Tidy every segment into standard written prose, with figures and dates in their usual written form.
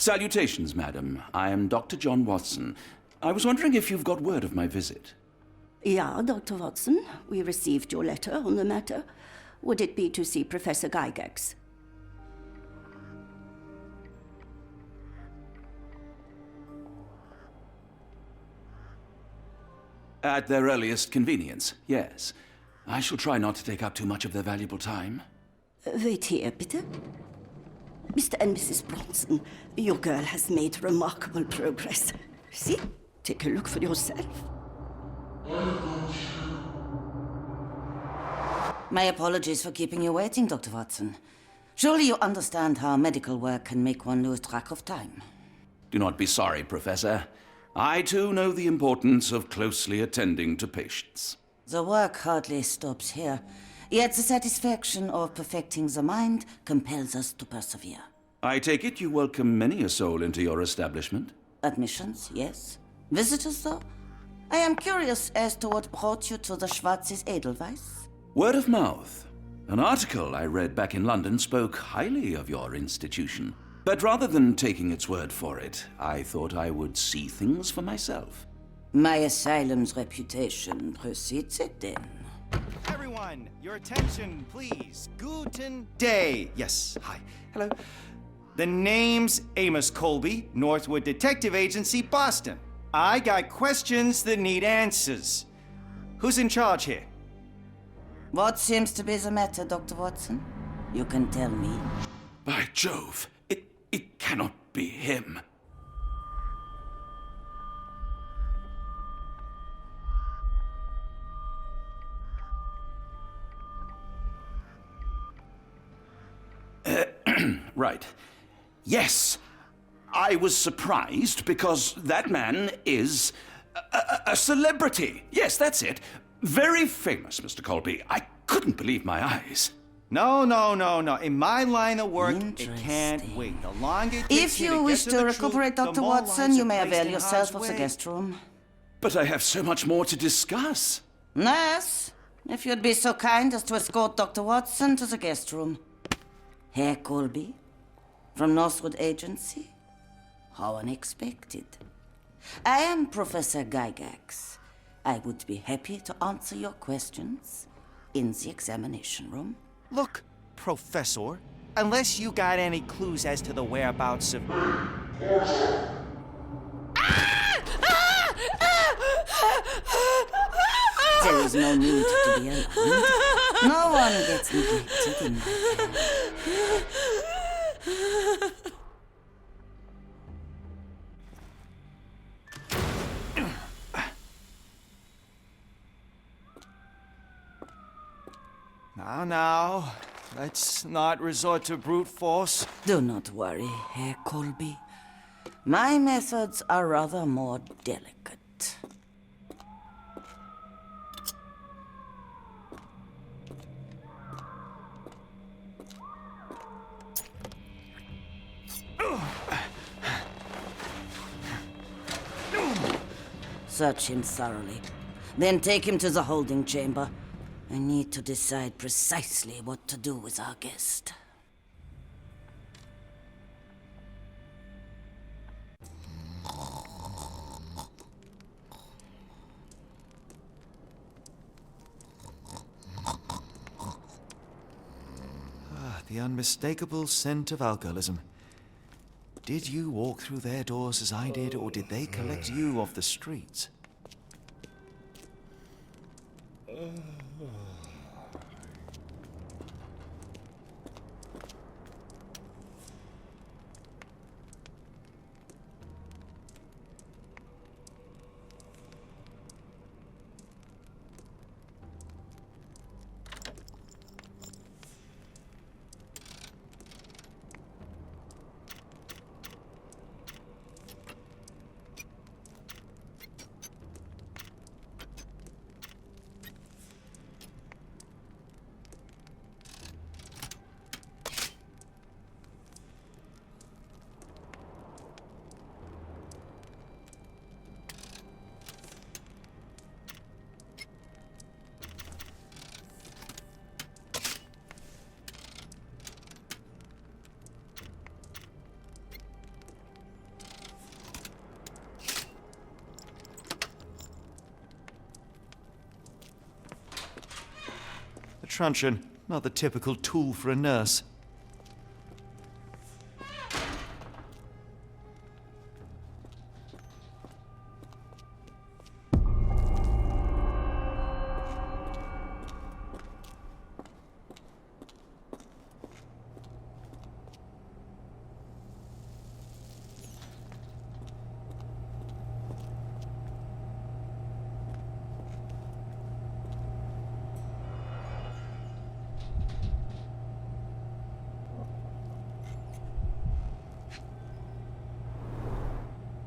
Salutations, madam. I am Dr. John Watson. I was wondering if you've got word of my visit. Yeah, Dr. Watson. We received your letter on the matter. Would it be to see Professor Gygax? At their earliest convenience, yes. I shall try not to take up too much of their valuable time. Wait here, bitte. Mr. and Mrs. Bronson, your girl has made remarkable progress. See? Take a look for yourself. My apologies for keeping you waiting, Dr. Watson. Surely you understand how medical work can make one lose track of time. Do not be sorry, Professor. I too know the importance of closely attending to patients. The work hardly stops here, yet the satisfaction of perfecting the mind compels us to persevere. I take it you welcome many a soul into your establishment? Admissions, yes. Visitors, though? I am curious as to what brought you to the Schwarzes Edelweiss. Word of mouth. An article I read back in London spoke highly of your institution. But rather than taking its word for it, I thought I would see things for myself. My asylum's reputation precedes it, then. Everyone, your attention, please. Guten Day. Yes, hi. Hello. The name's Amos Colby, Northwood Detective Agency, Boston. I got questions that need answers. Who's in charge here? What seems to be the matter, Dr. Watson? You can tell me. By Jove, it cannot be him. Right. Yes. I was surprised because that man is a celebrity. Yes, that's it. Very famous, Mr. Colby. I couldn't believe my eyes. No. In my line of work, it can't wait. The longer it takes If me you to wish get to the recuperate, truth, the Dr. more Watson, lives you are may placed avail in yourself harm's of the way. guest room. But I have so much more to discuss. Nurse, if you'd be so kind as to escort Dr. Watson to the guest room. Herr Colby, from Northwood Agency? How unexpected. I am Professor Gygax. I would be happy to answer your questions in the examination room. Look, Professor, unless you got any clues as to the whereabouts of... There is no need to be alarmed. No one gets neglected in my care. Now, let's not resort to brute force. Do not worry, Herr Colby. My methods are rather more delicate. Search him thoroughly. Then take him to the holding chamber. I need to decide precisely what to do with our guest. The unmistakable scent of alcoholism. Did you walk through their doors as I did, or did they collect you off the streets? truncheon, not the typical tool for a nurse.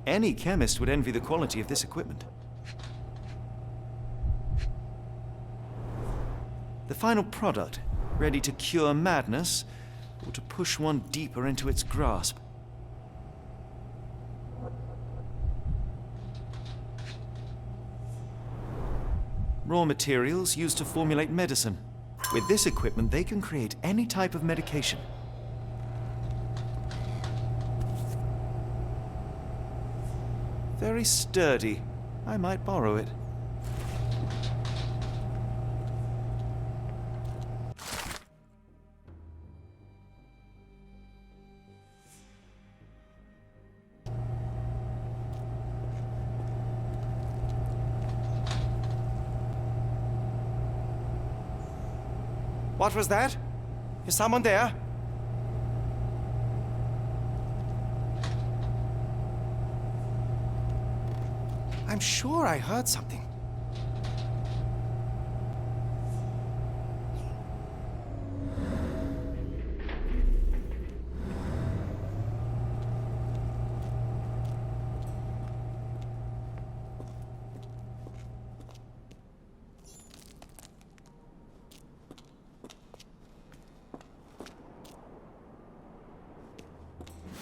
Any chemist would envy the quality of this equipment. The final product, ready to cure madness, or to push one deeper into its grasp. Raw materials used to formulate medicine. With this equipment, they can create any type of medication. Very sturdy. I might borrow it. What was that? Is someone there? I'm sure I heard something.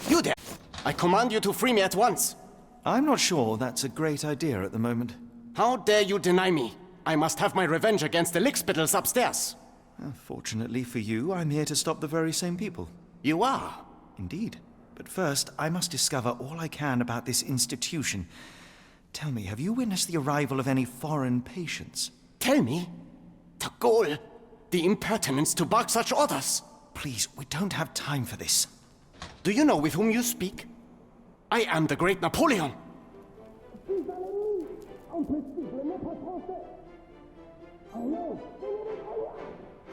You there! I command you to free me at once! I'm not sure that's a great idea at the moment. How dare you deny me? I must have my revenge against the lickspittles upstairs. Fortunately for you, I'm here to stop the very same people. You are? Indeed. But first, I must discover all I can about this institution. Tell me, have you witnessed the arrival of any foreign patients? Tell me? The gall, the impertinence to bark such orders. Please, we don't have time for this. Do you know with whom you speak? I am the great Napoleon.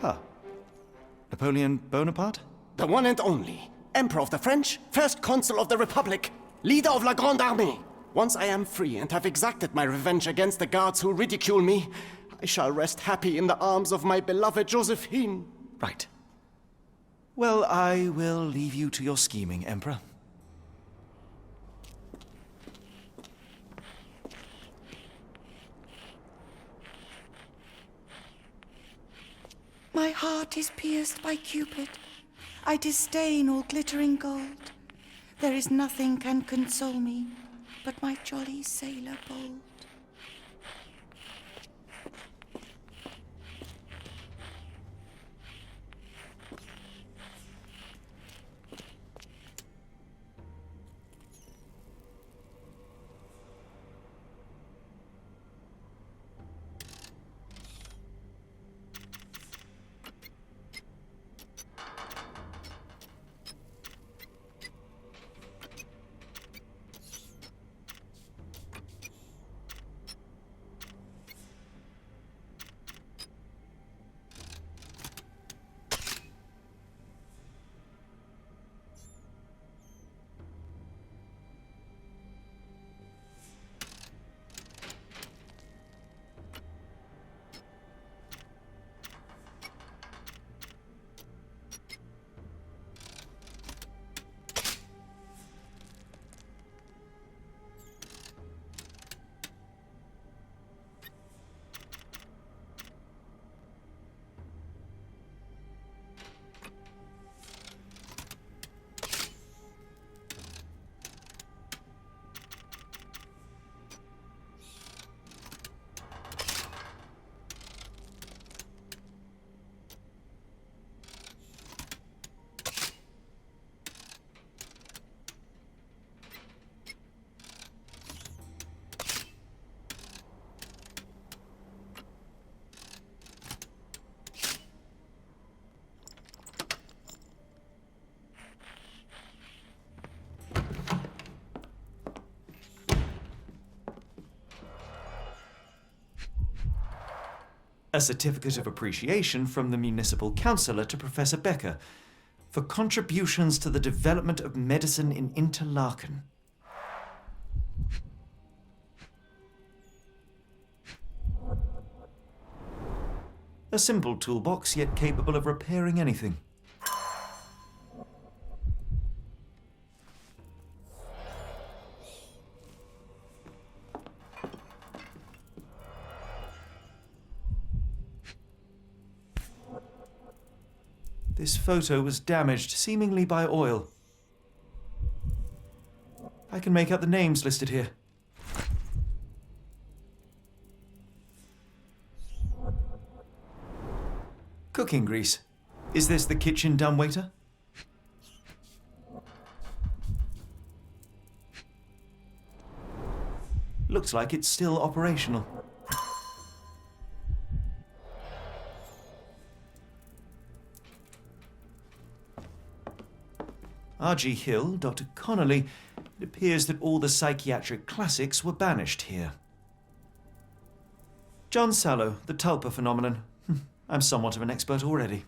Huh. Napoleon Bonaparte? The one and only. Emperor of the French, first consul of the Republic, leader of La Grande Armée. Once I am free and have exacted my revenge against the guards who ridicule me, I shall rest happy in the arms of my beloved Josephine. Right. Well, I will leave you to your scheming, Emperor. My heart is pierced by Cupid. I disdain all glittering gold. There is nothing can console me but my jolly sailor bold. A certificate of appreciation from the municipal councillor to Professor Becker for contributions to the development of medicine in Interlaken. A simple toolbox, yet capable of repairing anything. This photo was damaged, seemingly by oil. I can make out the names listed here. Cooking grease. Is this the kitchen dumbwaiter? Looks like it's still operational. R.G. Hill, Dr. Connolly. It appears that all the psychiatric classics were banished here. John Sallow, the tulpa phenomenon. I'm somewhat of an expert already.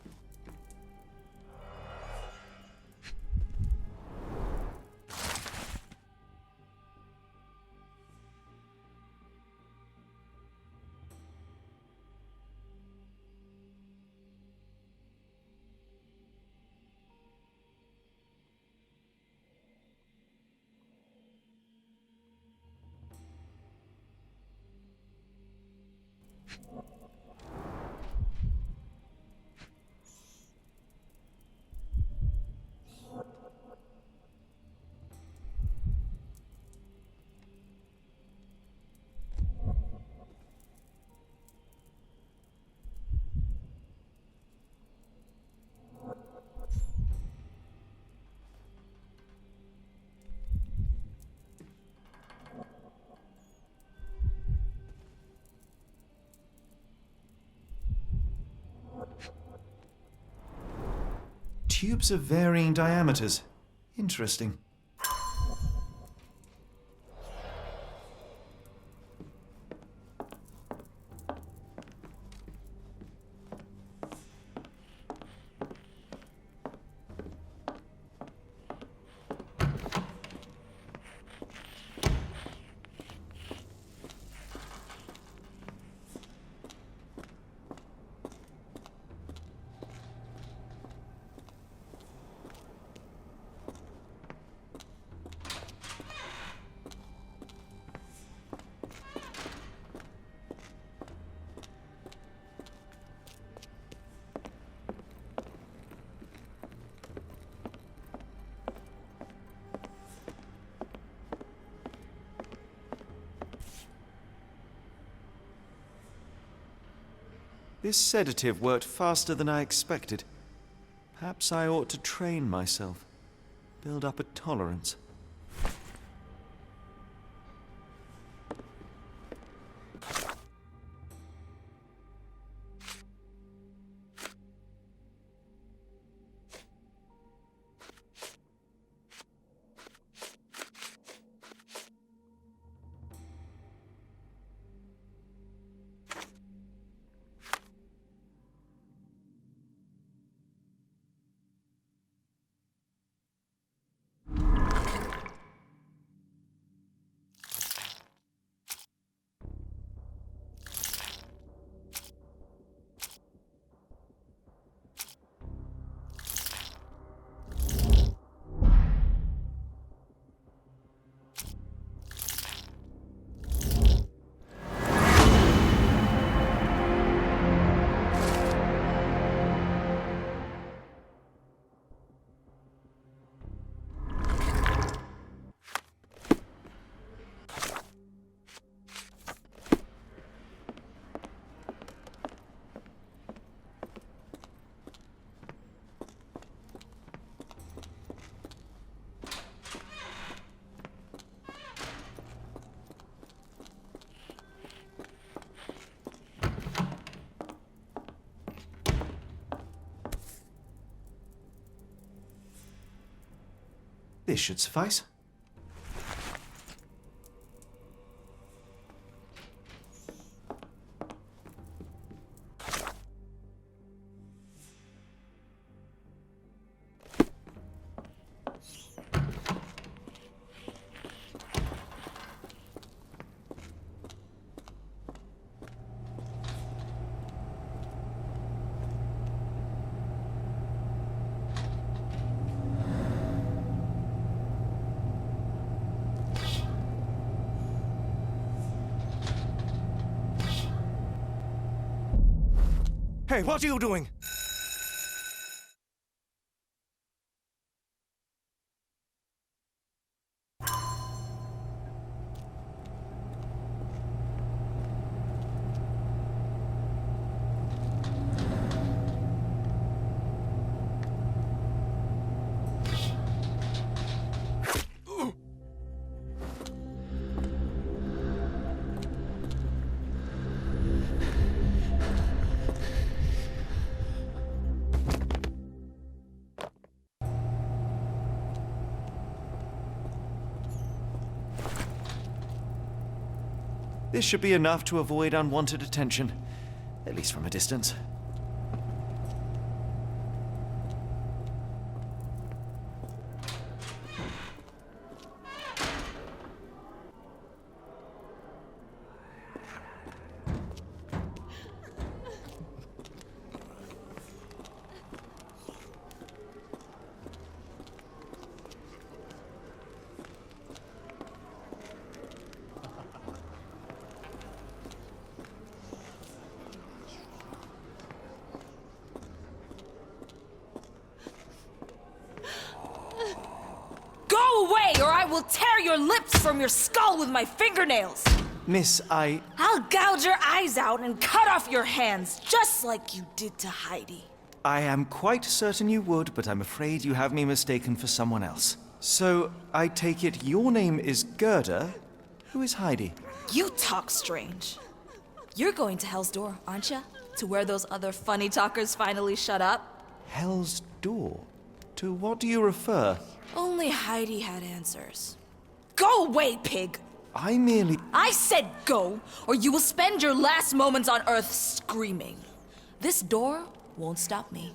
Tubes of varying diameters. Interesting. This sedative worked faster than I expected. Perhaps I ought to train myself, build up a tolerance. This should suffice. Hey, what are you doing? This should be enough to avoid unwanted attention, at least from a distance. Go away, or I will tear your lips from your skull with my fingernails! Miss, I'll gouge your eyes out and cut off your hands, just like you did to Heidi. I am quite certain you would, but I'm afraid you have me mistaken for someone else. So, I take it your name is Gerda? Who is Heidi? You talk strange. You're going to Hell's Door, aren't you? To where those other funny talkers finally shut up? Hell's Door? To what do you refer? Only Heidi had answers. Go away, pig! I merely... I said go, or you will spend your last moments on Earth screaming. This door won't stop me.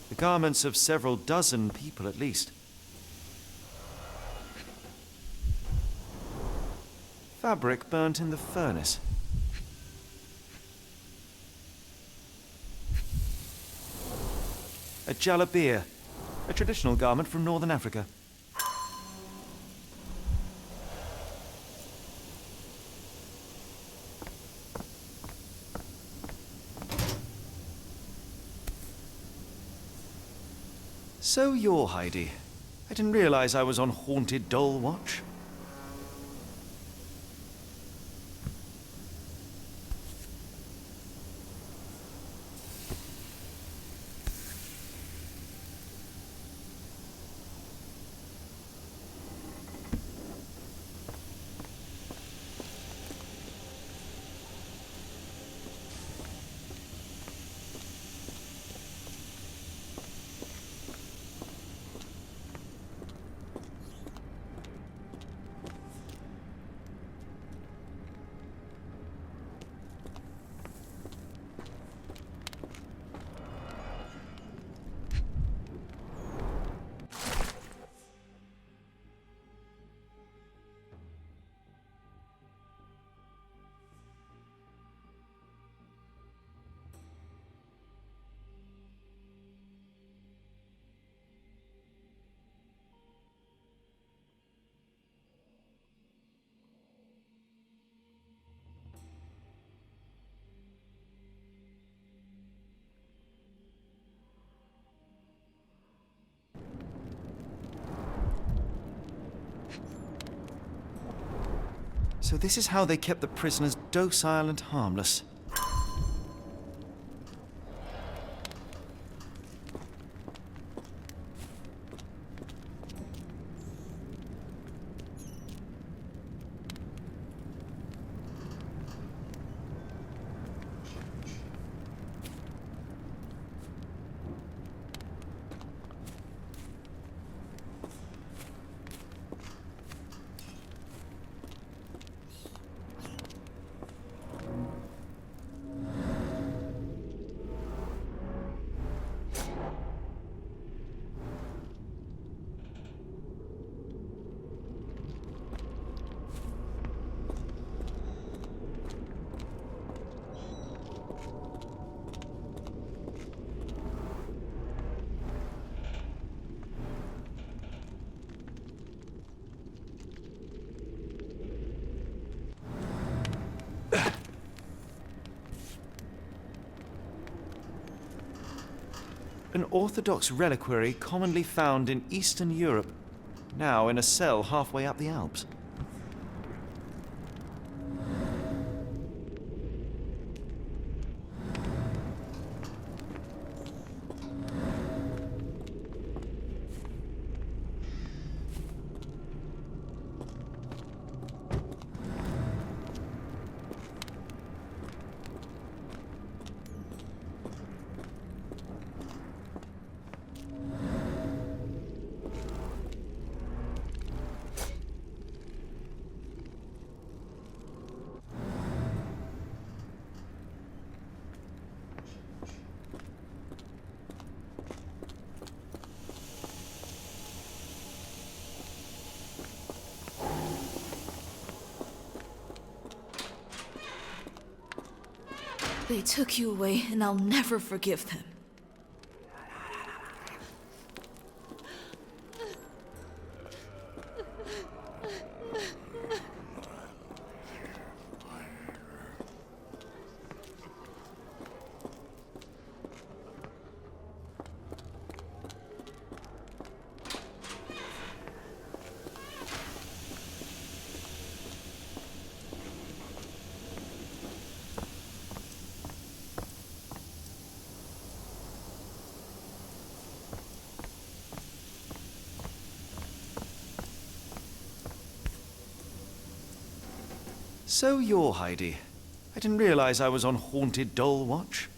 The garments of several dozen people at least. Fabric burnt in the furnace. A jalabia, a traditional garment from northern Africa. So you're Heidi. I didn't realize I was on Haunted Doll Watch. So this is how they kept the prisoners docile and harmless. An Orthodox reliquary commonly found in Eastern Europe, now in a cell halfway up the Alps. They took you away, and I'll never forgive them. So you're Heidi. I didn't realize I was on Haunted Doll Watch.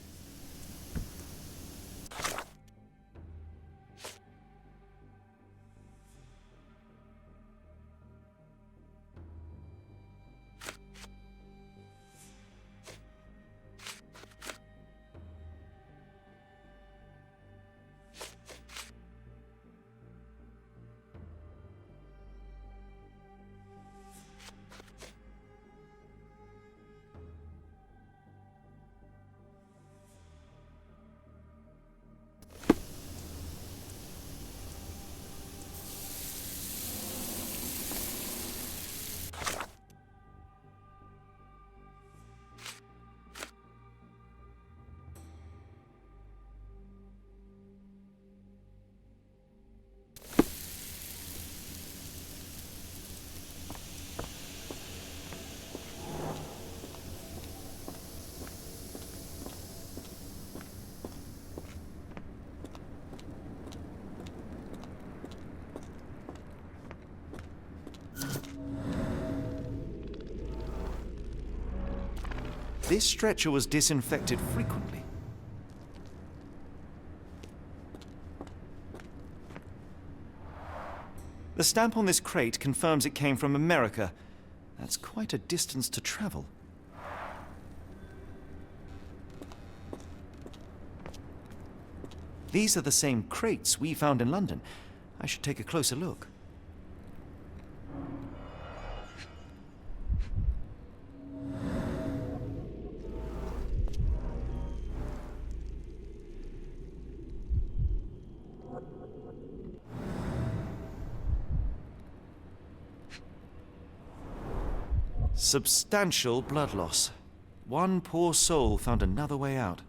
This stretcher was disinfected frequently. The stamp on this crate confirms it came from America. That's quite a distance to travel. These are the same crates we found in London. I should take a closer look. Substantial blood loss. One poor soul found another way out.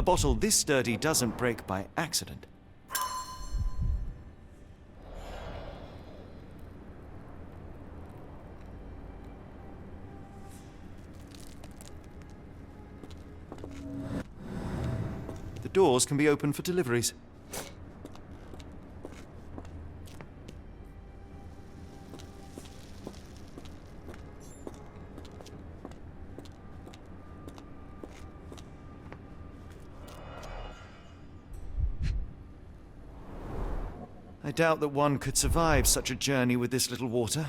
bottle this sturdy doesn't break by accident. The doors can be opened for deliveries. I doubt that one could survive such a journey with this little water.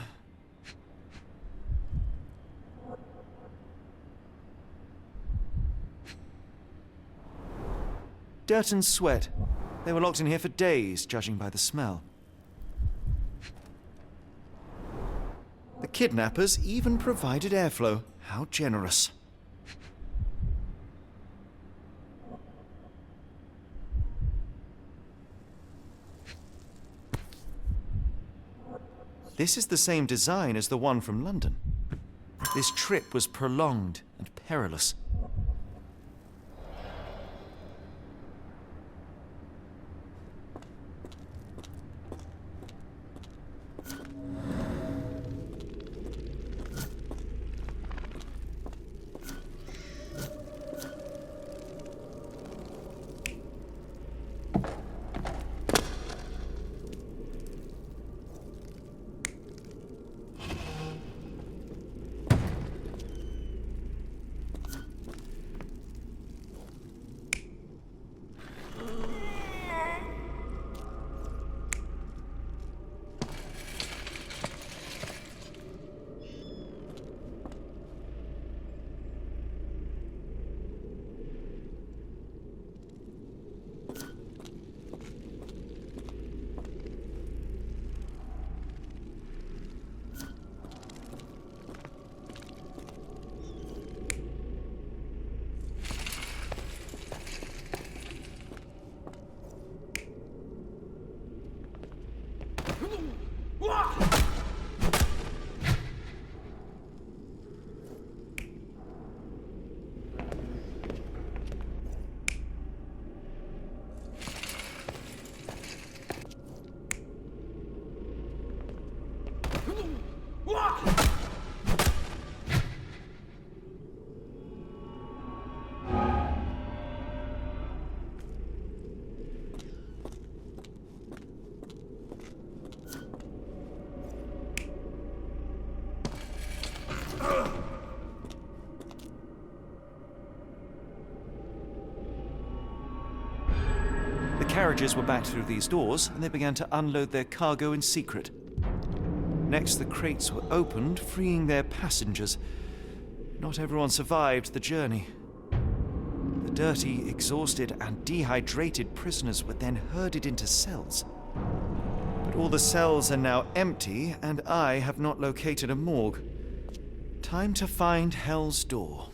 Dirt and sweat. They were locked in here for days, judging by the smell. The kidnappers even provided airflow. How generous. This is the same design as the one from London. This trip was prolonged and perilous. Carriages were backed through these doors, and they began to unload their cargo in secret. Next, the crates were opened, freeing their passengers. Not everyone survived the journey. The dirty, exhausted, and dehydrated prisoners were then herded into cells. But all the cells are now empty, and I have not located a morgue. Time to find Hell's Door.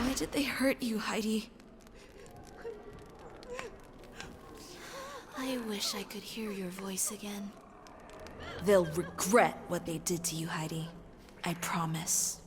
Why did they hurt you, Heidi? I wish I could hear your voice again. They'll regret what they did to you, Heidi. I promise.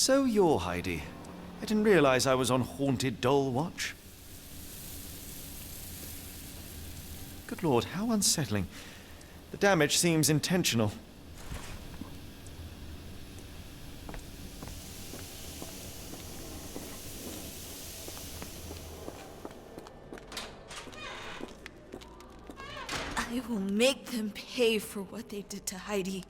So you're Heidi. I didn't realize I was on haunted doll watch. Good Lord, how unsettling. The damage seems intentional. I will make them pay for what they did to Heidi.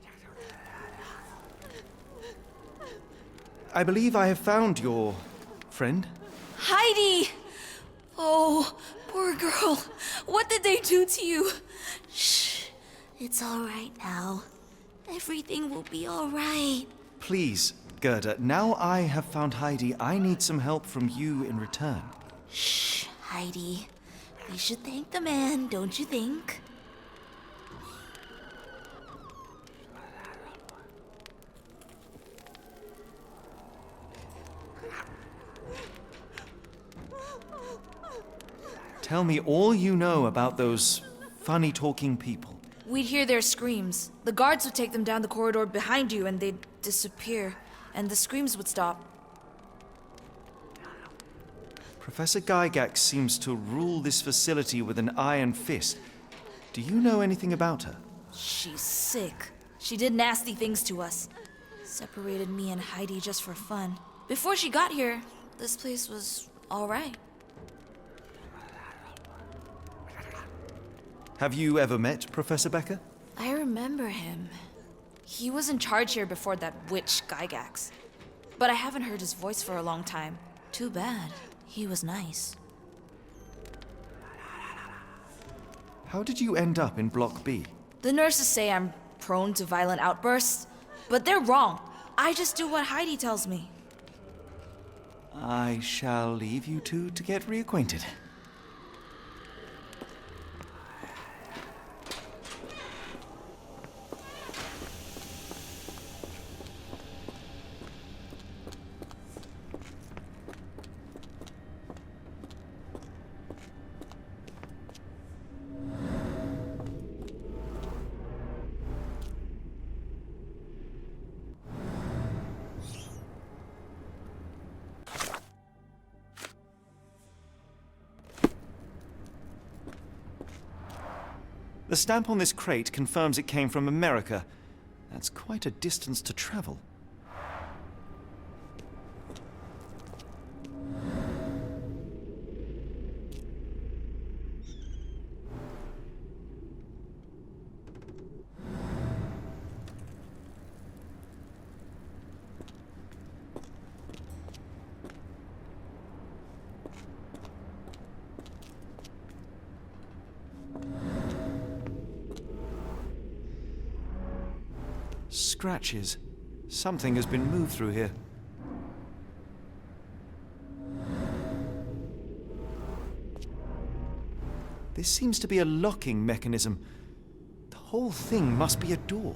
I believe I have found your friend. Heidi! Oh, poor girl. What did they do to you? Shh. It's all right now. Everything will be all right. Please, Gerda, now I have found Heidi, I need some help from you in return. Shh, Heidi. We should thank the man, don't you think? Tell me all you know about those funny-talking people. We'd hear their screams. The guards would take them down the corridor behind you and they'd disappear. And the screams would stop. Professor Gygax seems to rule this facility with an iron fist. Do you know anything about her? She's sick. She did nasty things to us. Separated me and Heidi just for fun. Before she got here, this place was all right. Have you ever met Professor Becker? I remember him. He was in charge here before that witch Gygax. But I haven't heard his voice for a long time. Too bad. He was nice. How did you end up in Block B? The nurses say I'm prone to violent outbursts, but they're wrong. I just do what Heidi tells me. I shall leave you two to get reacquainted. The stamp on this crate confirms it came from America. That's quite a distance to travel. Scratches. Something has been moved through here. This seems to be a locking mechanism. The whole thing must be a door.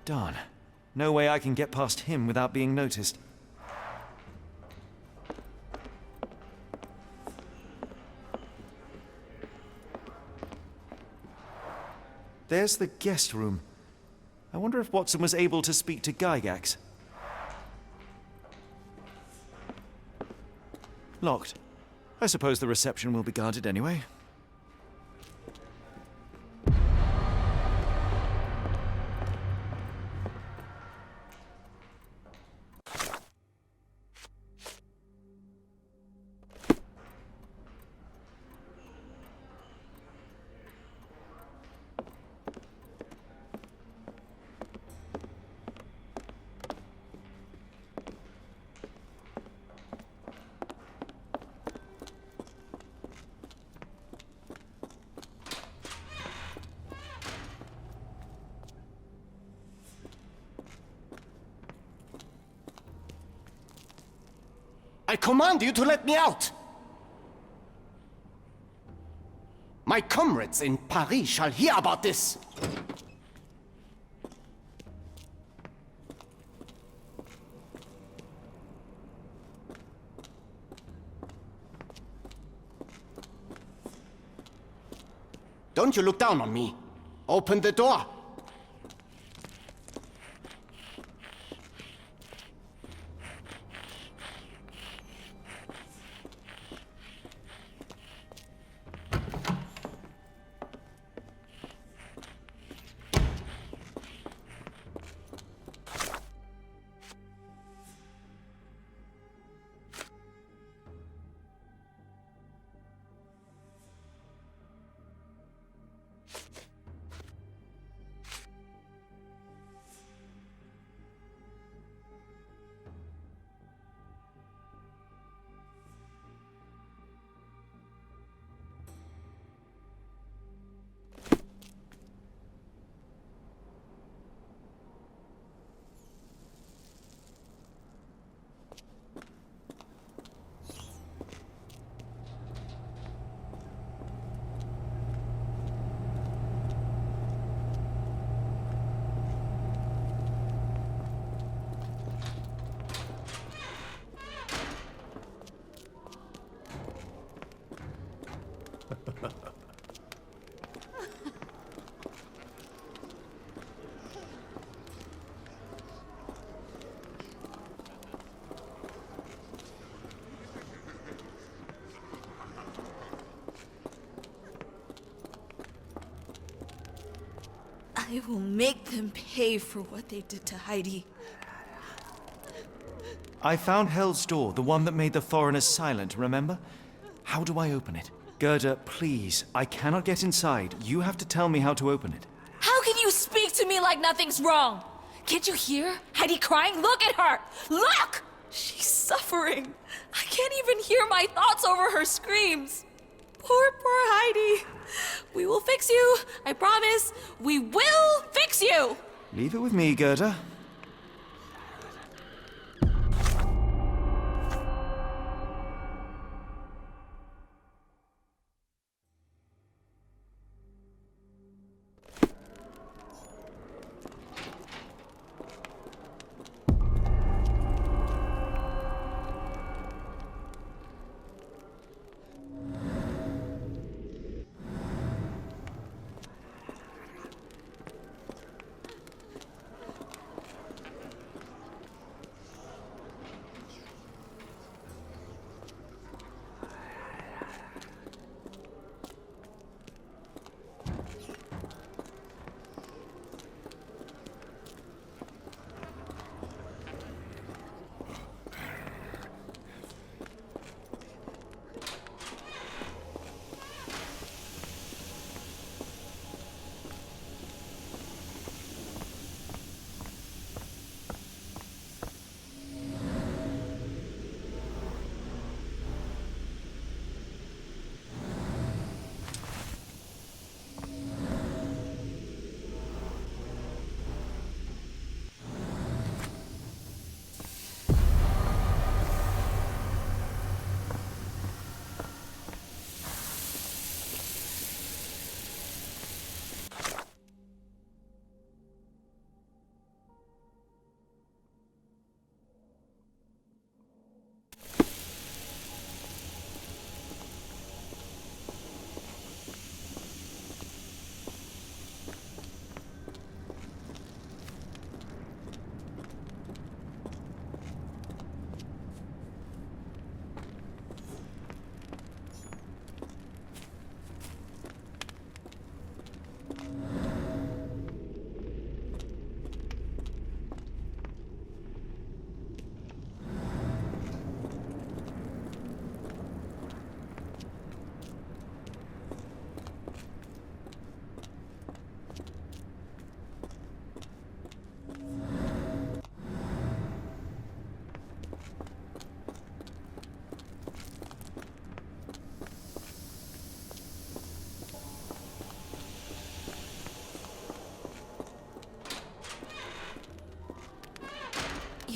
Darn. No way I can get past him without being noticed. There's the guest room. I wonder if Watson was able to speak to Gygax. Locked. I suppose the reception will be guarded anyway. I command you to let me out! My comrades in Paris shall hear about this! Don't you look down on me. Open the door. I will make them pay for what they did to Heidi. I found Hell's Door, the one that made the foreigners silent, remember? How do I open it? Gerda, please, I cannot get inside. You have to tell me how to open it. How can you speak to me like nothing's wrong? Can't you hear Heidi crying? Look at her! Look! She's suffering. I can't even hear my thoughts over her screams. Poor Heidi. We will fix you. I promise. We will fix you. Leave it with me, Gerda.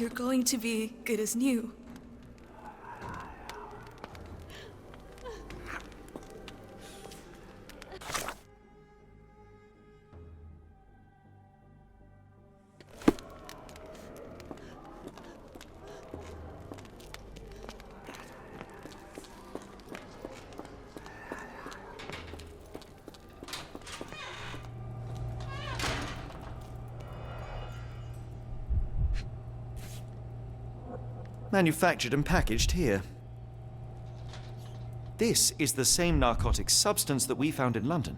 you're going to be good as new. Manufactured and packaged here. This is the same narcotic substance that we found in London.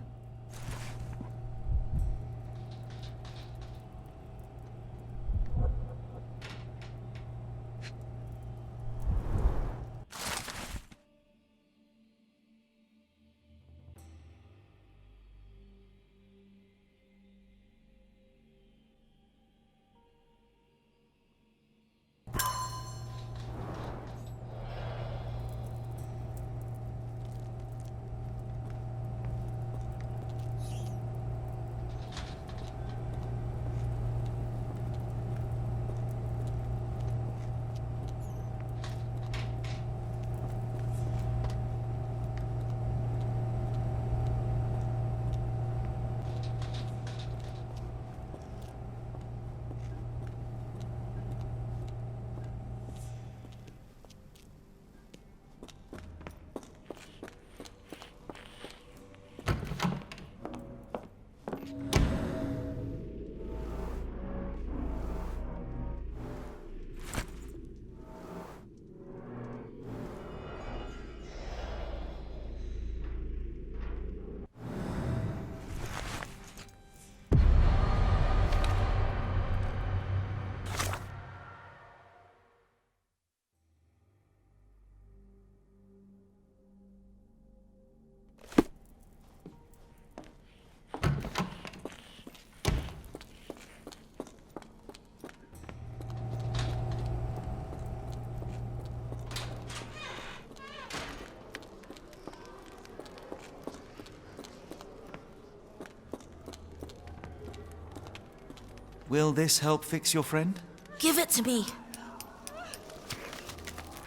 Will this help fix your friend? Give it to me.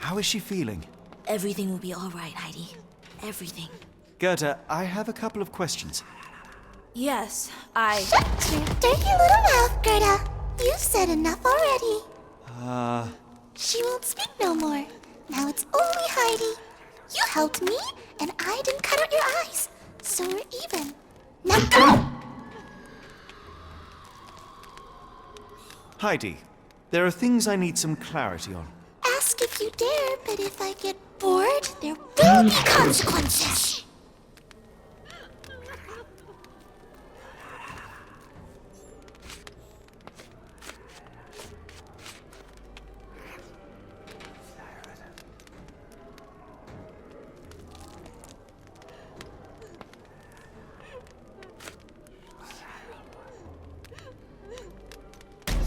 How is she feeling? Everything will be all right, Heidi. Everything. Goethe, I have a couple of questions. Yes, Shut your dirty little mouth, Gerda. You've said enough already. She won't speak no more. Now it's only Heidi. You helped me, and I didn't cut out your eyes. So we're even. Now go! Heidi, there are things I need some clarity on. Ask if you dare, but if I get bored, there will be consequences.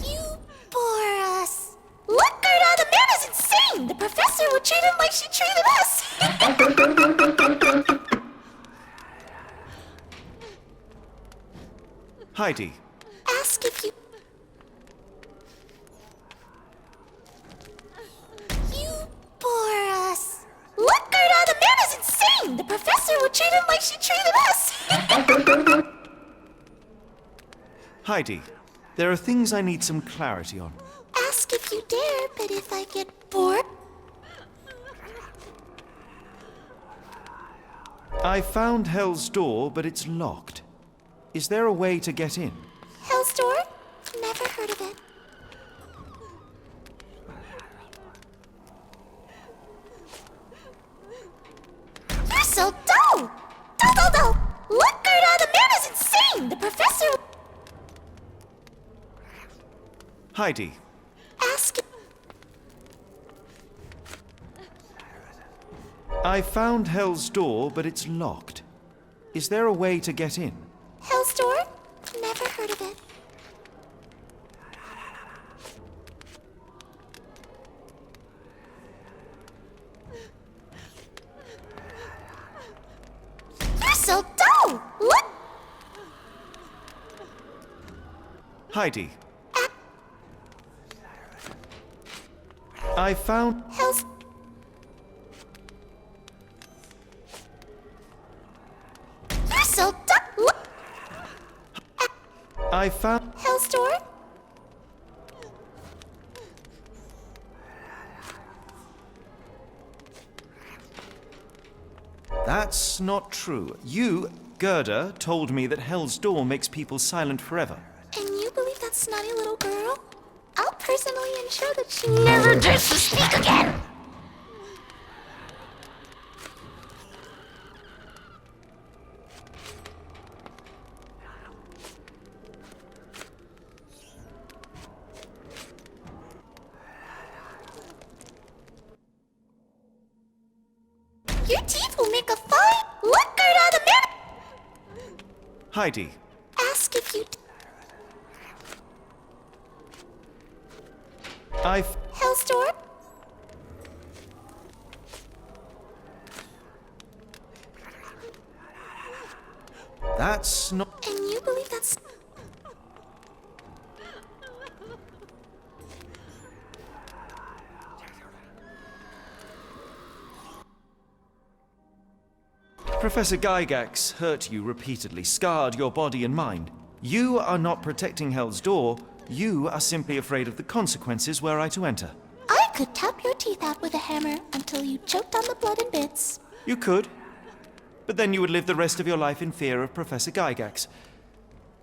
You bore us. Look, Gerda, the man is insane. The professor would treat him like she treated us. Heidi, Ask if you... You bore us. Look, Gerda, the man is insane. The professor would treat him like she treated us. Heidi, there are things I need some clarity on. Ask if you dare, but if I get bored... I found Hell's Door, but it's locked. Is there a way to get in? Hell's Door? Never heard of it. You're so dull! Dull! Look, Gerda, the man is insane! The professor... Heidi, Ask... I found Hell's Door, but it's locked. Is there a way to get in? Hell's Door? Never heard of it. You're so dull! Look! Heidi, I found... Hell's... You're so dumb! I found... Hell's door? That's not true. You, Gerda, told me that Hell's Door makes people silent forever. And you believe that snotty little girl? I'll personally ensure that she never dares to speak again! Your teeth will make a fine looker out of the mirror! Heidi, Ask if you... I've... Hell's door? That's not... And you believe that's... Professor Gygax hurt you repeatedly, scarred your body and mind. You are not protecting Hell's Door. You are simply afraid of the consequences were I to enter. I could tap your teeth out with a hammer until you choked on the blood in bits. You could, but then you would live the rest of your life in fear of Professor Gygax.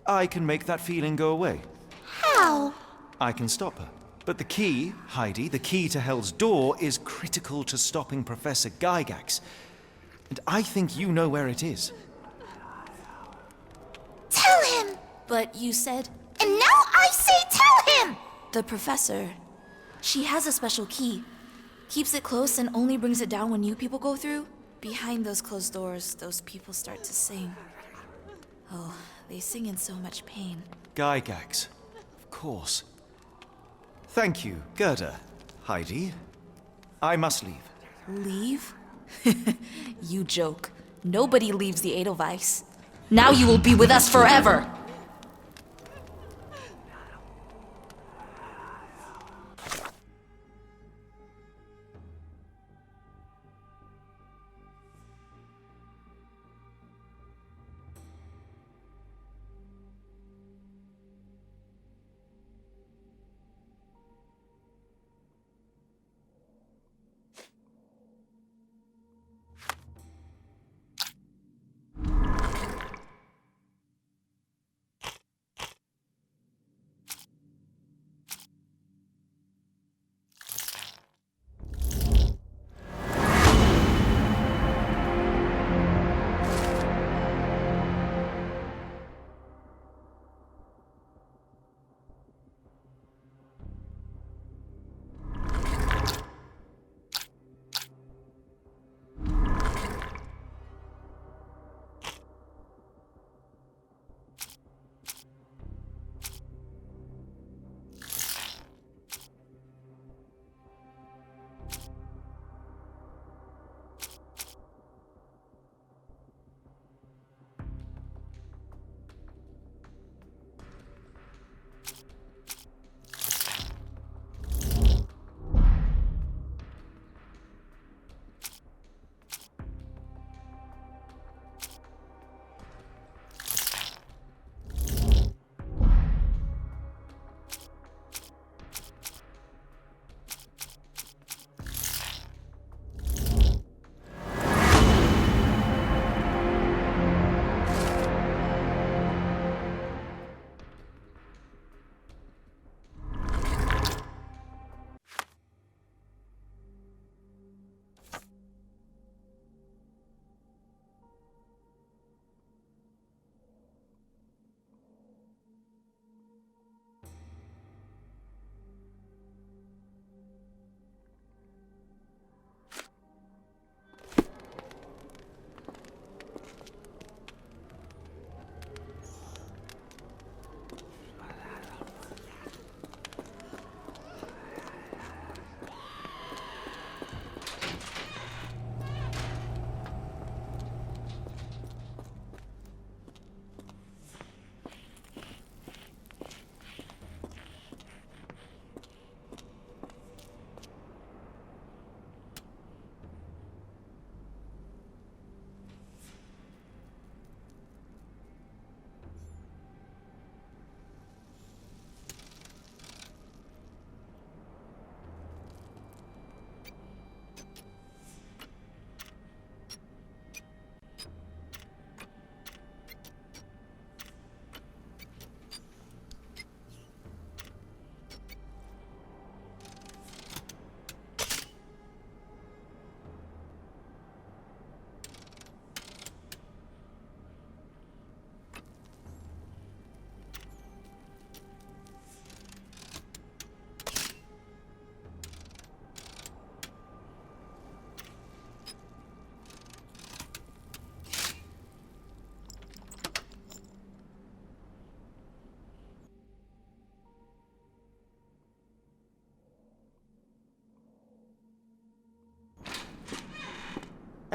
I can make that feeling go away. How? I can stop her. But the key, Heidi, the key to Hell's Door is critical to stopping Professor Gygax. And I think you know where it is. Tell him! But you said And now I say tell him! the professor. She has a special key. Keeps it close and only brings it down when new people go through. Behind those closed doors, those people start to sing. Oh, they sing in so much pain. Gygax. Of course. Thank you, Gerda. Heidi. I must leave. Leave? You joke. Nobody leaves the Edelweiss. Now you will be with us forever!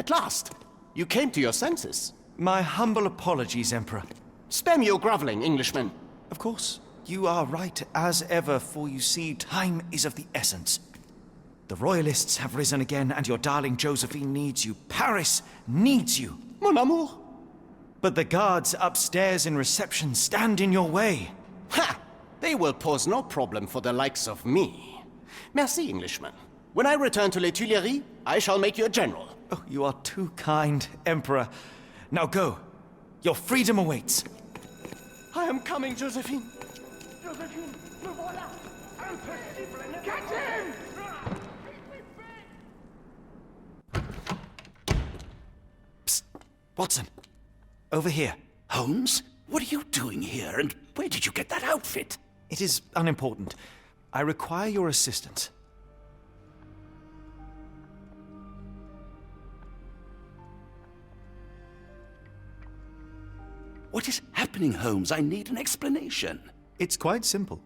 At last! You came to your senses. My humble apologies, Emperor. Spare me your groveling, Englishman. Of course, you are right as ever, for you see, time is of the essence. The royalists have risen again, and your darling Josephine needs you. Paris needs you. Mon amour. But the guards upstairs in reception stand in your way. Ha! They will pose no problem for the likes of me. Merci, Englishman. When I return to Les Tuileries, I shall make you a general. Oh, you are too kind, Emperor. Now go. Your freedom awaits. I am coming, Josephine. Josephine, me voilà. Impossible. Catch him! Psst. Watson. Over here. Holmes, what are you doing here, and where did you get that outfit? It is unimportant. I require your assistance. What is happening, Holmes? I need an explanation. It's quite simple.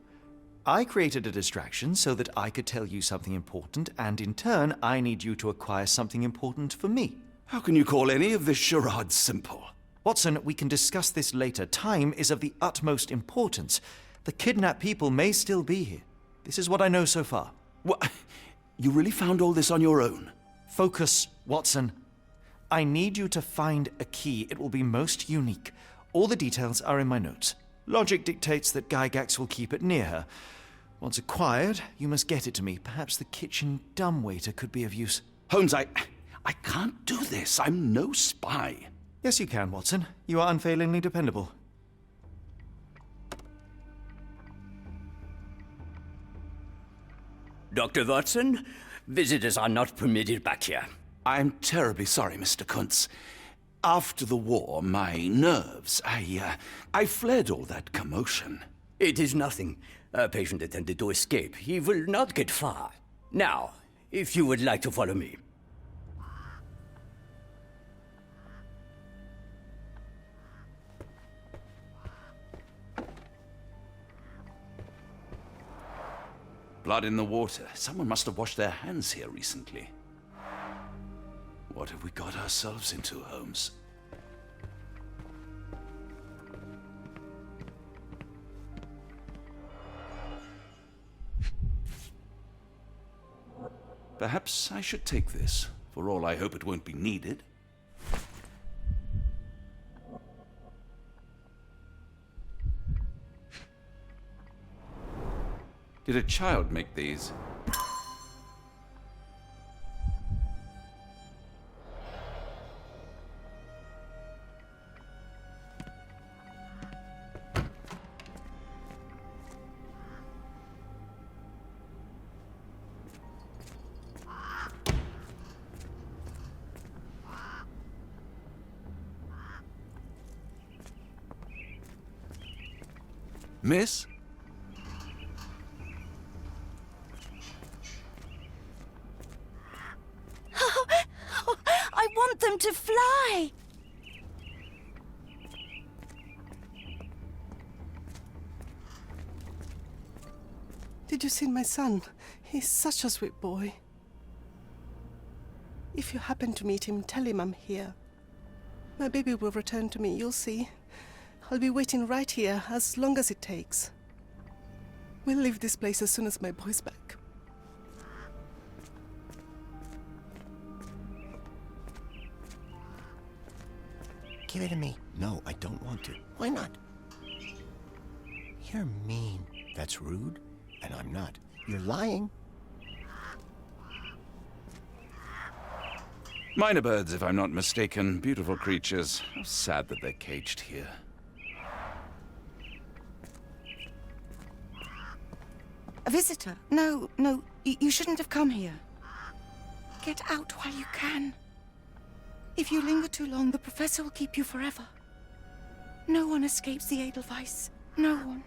I created a distraction so that I could tell you something important, and in turn, I need you to acquire something important for me. How can you call any of this charade simple? Watson, we can discuss this later. Time is of the utmost importance. The kidnapped people may still be here. This is what I know so far. What? You really found all this on your own? Focus, Watson. I need you to find a key. It will be most unique. All the details are in my notes. Logic dictates that Gygax will keep it near her. Once acquired, you must get it to me. Perhaps the kitchen dumbwaiter could be of use. Holmes, I can't do this. I'm no spy. Yes, you can, Watson. You are unfailingly dependable. Dr. Watson, visitors are not permitted back here. I'm terribly sorry, Mr. Kuntz. After the war, my nerves, I fled all that commotion. It is nothing. A patient attempted to escape. He will not get far. Now, if you would like to follow me. Blood in the water. Someone must have washed their hands here recently. What have we got ourselves into, Holmes? Perhaps I should take this. For all I hope it won't be needed. Did a child make these? Miss? I want them to fly! Did you see my son? He's such a sweet boy. If you happen to meet him, tell him I'm here. My baby will return to me, you'll see. I'll be waiting right here as long as it takes. We'll leave this place as soon as my boy's back. Give it to me. No, I don't want to. Why not? You're mean. That's rude. And I'm not. You're lying. Minor birds, if I'm not mistaken. Beautiful creatures. How sad that they're caged here. A visitor? No, you shouldn't have come here. Get out while you can. If you linger too long, the professor will keep you forever. No one escapes the Edelweiss. No one.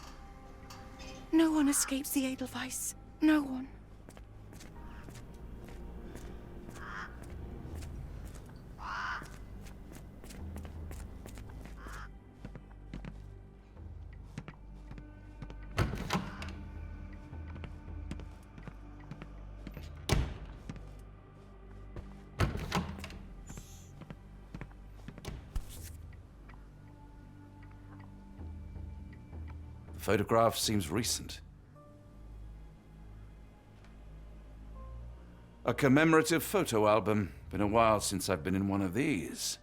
No one escapes the Edelweiss. No one. The photograph seems recent. A commemorative photo album. Been a while since I've been in one of these.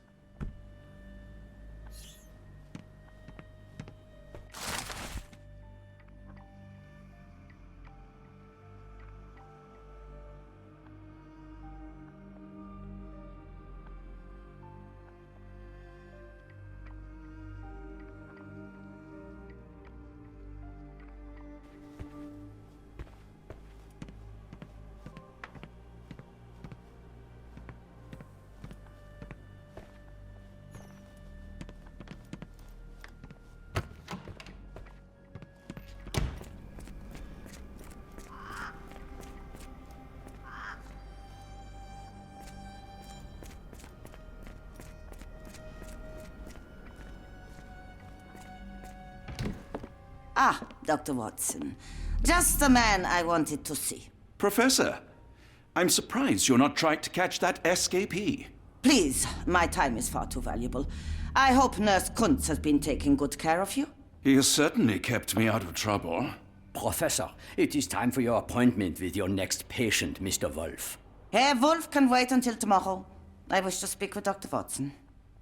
Ah, Dr. Watson. Just the man I wanted to see. Professor, I'm surprised you're not trying to catch that escapee. Please, my time is far too valuable. I hope Nurse Kuntz has been taking good care of you. He has certainly kept me out of trouble. Professor, it is time for your appointment with your next patient, Mr. Wolf. Herr Wolf can wait until tomorrow. I wish to speak with Dr. Watson.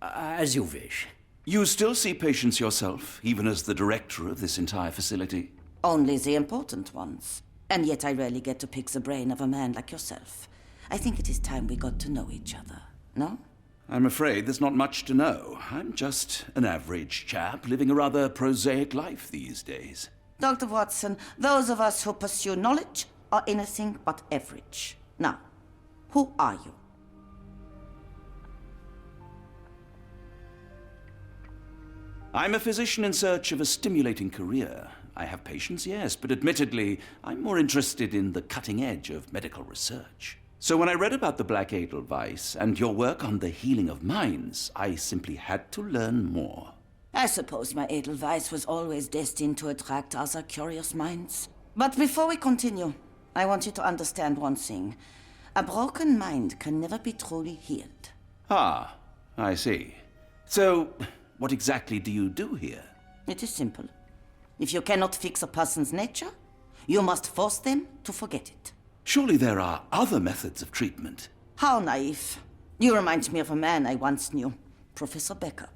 As you wish. You still see patients yourself, even as the director of this entire facility? Only the important ones. And yet I rarely get to pick the brain of a man like yourself. I think it is time we got to know each other, no? I'm afraid there's not much to know. I'm just an average chap living a rather prosaic life these days. Dr. Watson, those of us who pursue knowledge are anything but average. Now, who are you? I'm a physician in search of a stimulating career. I have patients, yes, but admittedly, I'm more interested in the cutting edge of medical research. So when I read about the Black Edelweiss and your work on the healing of minds, I simply had to learn more. I suppose my Edelweiss was always destined to attract other curious minds. But before we continue, I want you to understand one thing. A broken mind can never be truly healed. Ah, I see. So, what exactly do you do here? It is simple. If you cannot fix a person's nature, you must force them to forget it. Surely there are other methods of treatment. How naive. You remind me of a man I once knew, Professor Becker.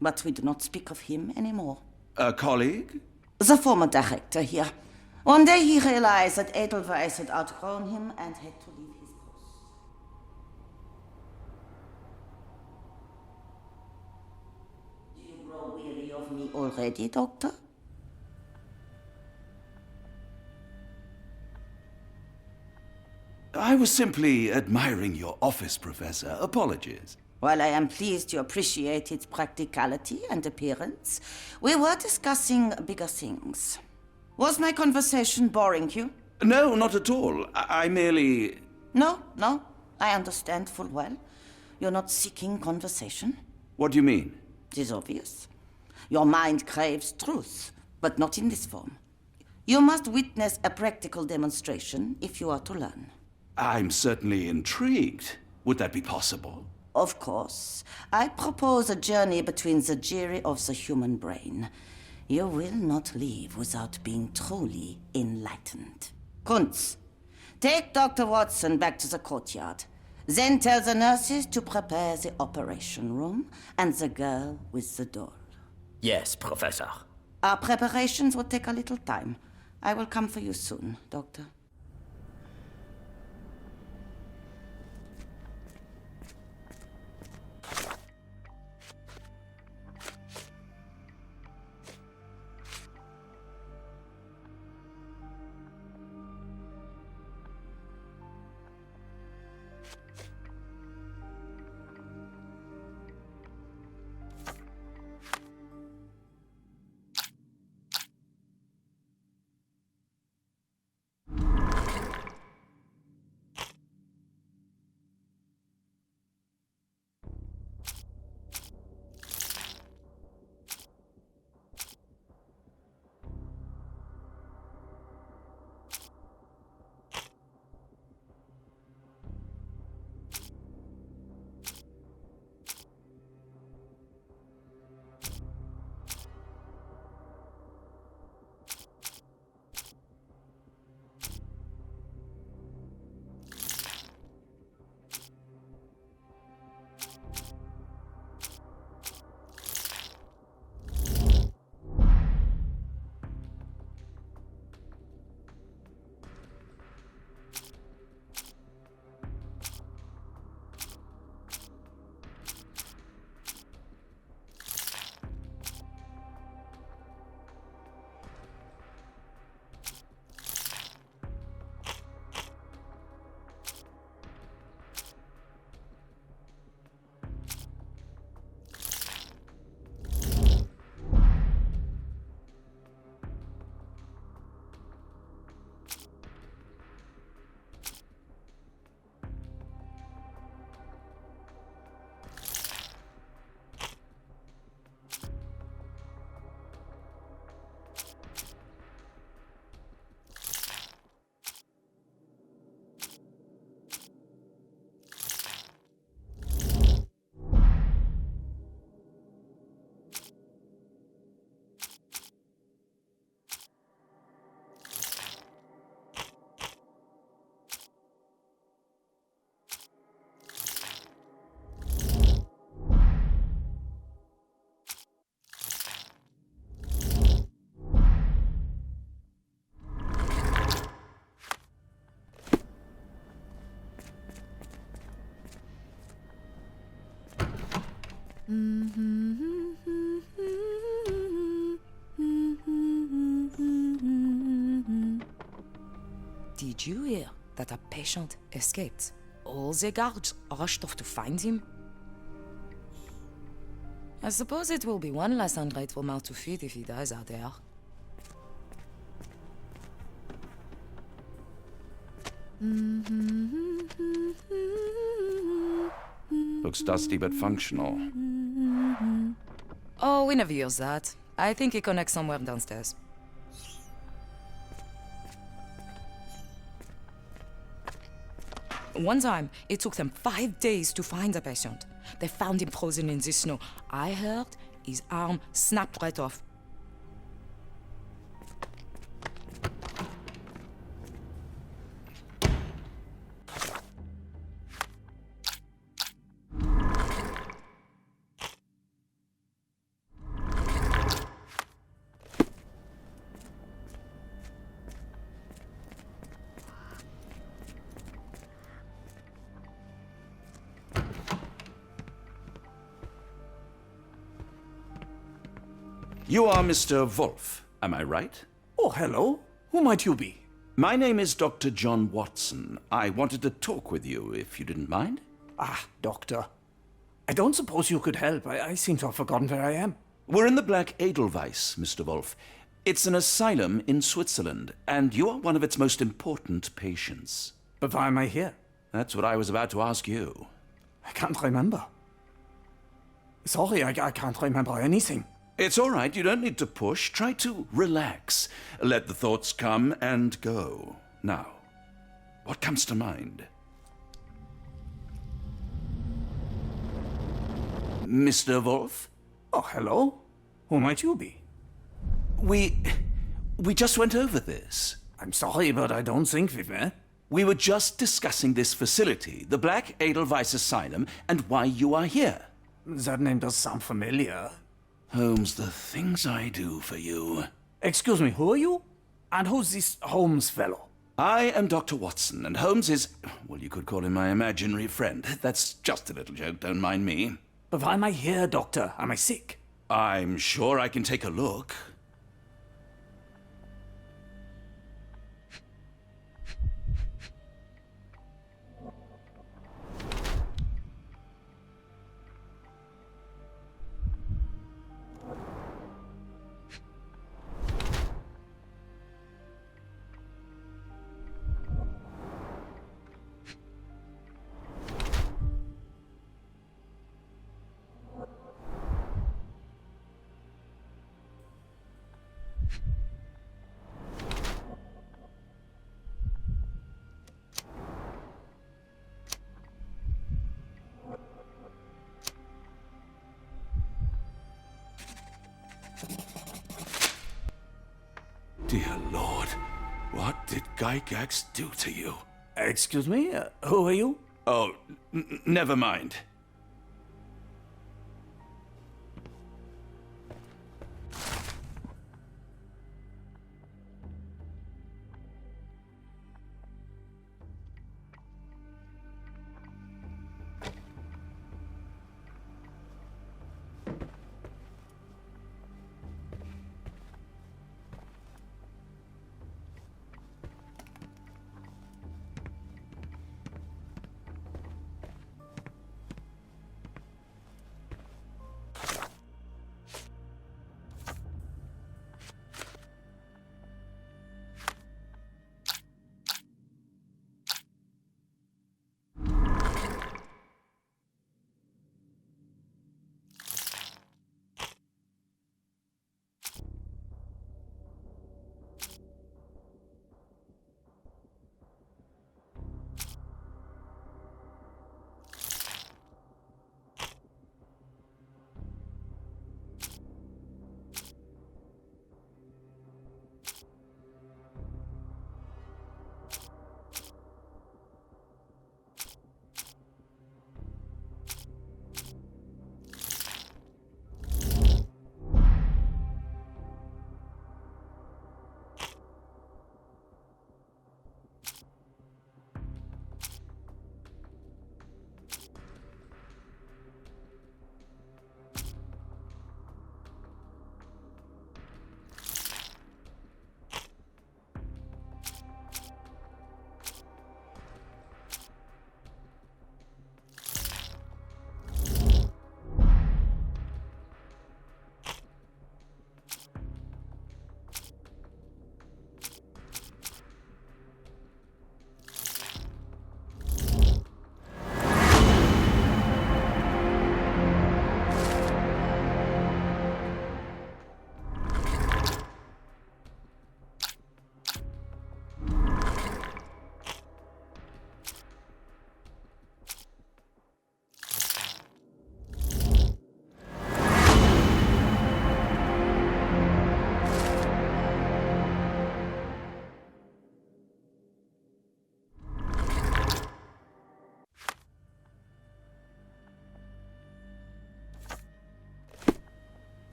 But we do not speak of him anymore. A colleague? The former director here. One day he realized that Edelweiss had outgrown him and had to leave his post. Do you grow weary of me already, Doctor? I was simply admiring your office, Professor. Apologies. While I am pleased you appreciate its practicality and appearance, we were discussing bigger things. Was my conversation boring you? No, not at all. I merely... No, I understand full well. You're not seeking conversation. What do you mean? It is obvious. Your mind craves truth, but not in this form. You must witness a practical demonstration if you are to learn. I'm certainly intrigued. Would that be possible? Of course. I propose a journey between the jury of the human brain. You will not leave without being truly enlightened. Kuntz, take Dr. Watson back to the courtyard. Then tell the nurses to prepare the operation room and the girl with the doll. Yes, Professor. Our preparations will take a little time. I will come for you soon, Doctor. Did you hear that a patient escaped? All the guards rushed off to find him. I suppose it will be one less ungrateful mouth to feed if he dies out there. Looks dusty but functional. Oh, we never use that. I think it connects somewhere downstairs. One time, it took them 5 days to find the patient. They found him frozen in the snow. I heard his arm snapped right off. You are Mr. Wolf, am I right? Oh, hello. Who might you be? My name is Dr. John Watson. I wanted to talk with you, if you didn't mind. Ah, doctor. I don't suppose you could help. I seem to have forgotten where I am. We're in the Black Edelweiss, Mr. Wolf. It's an asylum in Switzerland, and you are one of its most important patients. But why am I here? That's what I was about to ask you. I can't remember. Sorry, I can't remember anything. It's all right. You don't need to push. Try to relax. Let the thoughts come and go. Now, what comes to mind? Mr. Wolf? Oh, hello. Who might you be? We just went over this. I'm sorry, but I don't think we've met. We were just discussing this facility, the Black Edelweiss Asylum, and why you are here. That name does sound familiar. Holmes, the things I do for you. Excuse me, who are you? And who's this Holmes fellow? I am Dr. Watson, and Holmes is, well, you could call him my imaginary friend. That's just a little joke, don't mind me. But why am I here, doctor? Am I sick? I'm sure I can take a look. Dear Lord, what did Gygax do to you? Excuse me? Who are you? Oh, never mind.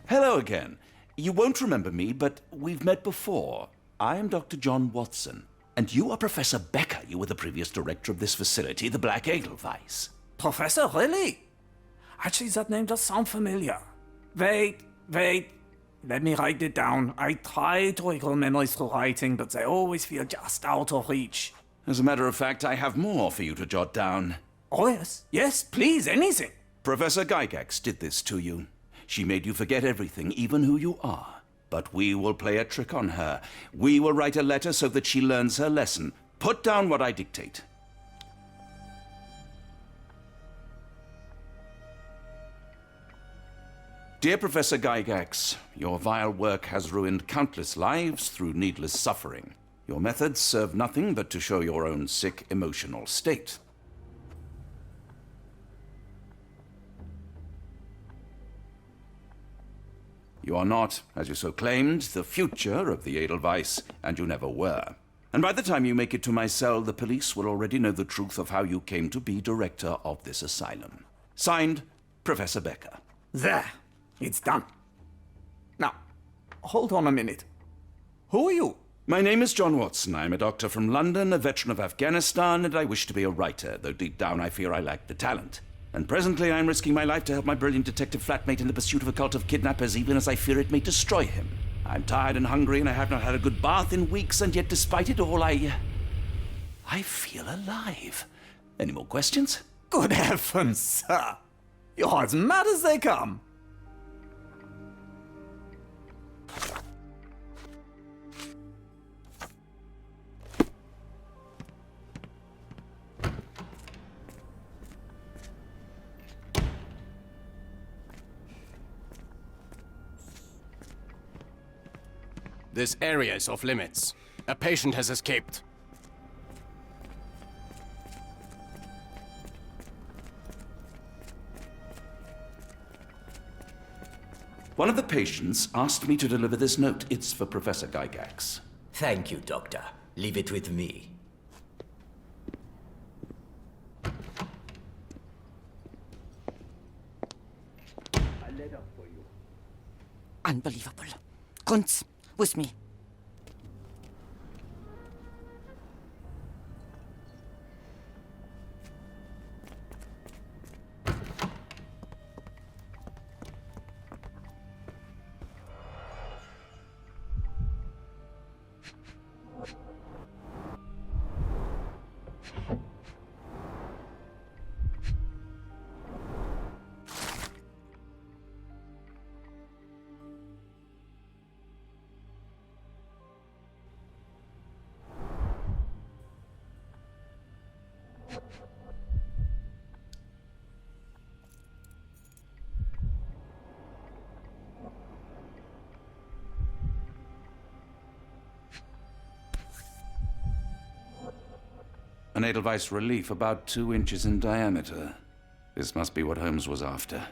Hello again. You won't remember me, but we've met before. I am Dr. John Watson, and you are Professor Becker. You were the previous director of this facility, the Black Edelweiss. Professor, really? Actually, that name does sound familiar. Wait. Let me write it down. I try to recall memories through writing, but they always feel just out of reach. As a matter of fact, I have more for you to jot down. Oh, yes. Yes, please, anything. Professor Gygax did this to you. She made you forget everything, even who you are. But we will play a trick on her. We will write a letter so that she learns her lesson. Put down what I dictate. Dear Professor Gygax, your vile work has ruined countless lives through needless suffering. Your methods serve nothing but to show your own sick emotional state. You are not, as you so claimed, the future of the Edelweiss, and you never were. And by the time you make it to my cell, the police will already know the truth of how you came to be director of this asylum. Signed, Professor Becker. There. It's done. Now, hold on a minute. Who are you? My name is John Watson. I'm a doctor from London, a veteran of Afghanistan, and I wish to be a writer, though deep down I fear I lack the talent. And presently I'm risking my life to help my brilliant detective flatmate in the pursuit of a cult of kidnappers, even as I fear it may destroy him. I'm tired and hungry, and I have not had a good bath in weeks, and yet despite it all, I feel alive. Any more questions? Good heavens, sir. You're as mad as they come. This area is off limits. A patient has escaped. One of the patients asked me to deliver this note. It's for Professor Gygax. Thank you, Doctor. Leave it with me. A letter for you. Unbelievable. Kunz, with me. An Edelweiss relief about 2 inches in diameter. This must be what Holmes was after.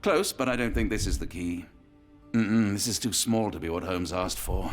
Close, but I don't think this is the key. This is too small to be what Holmes asked for.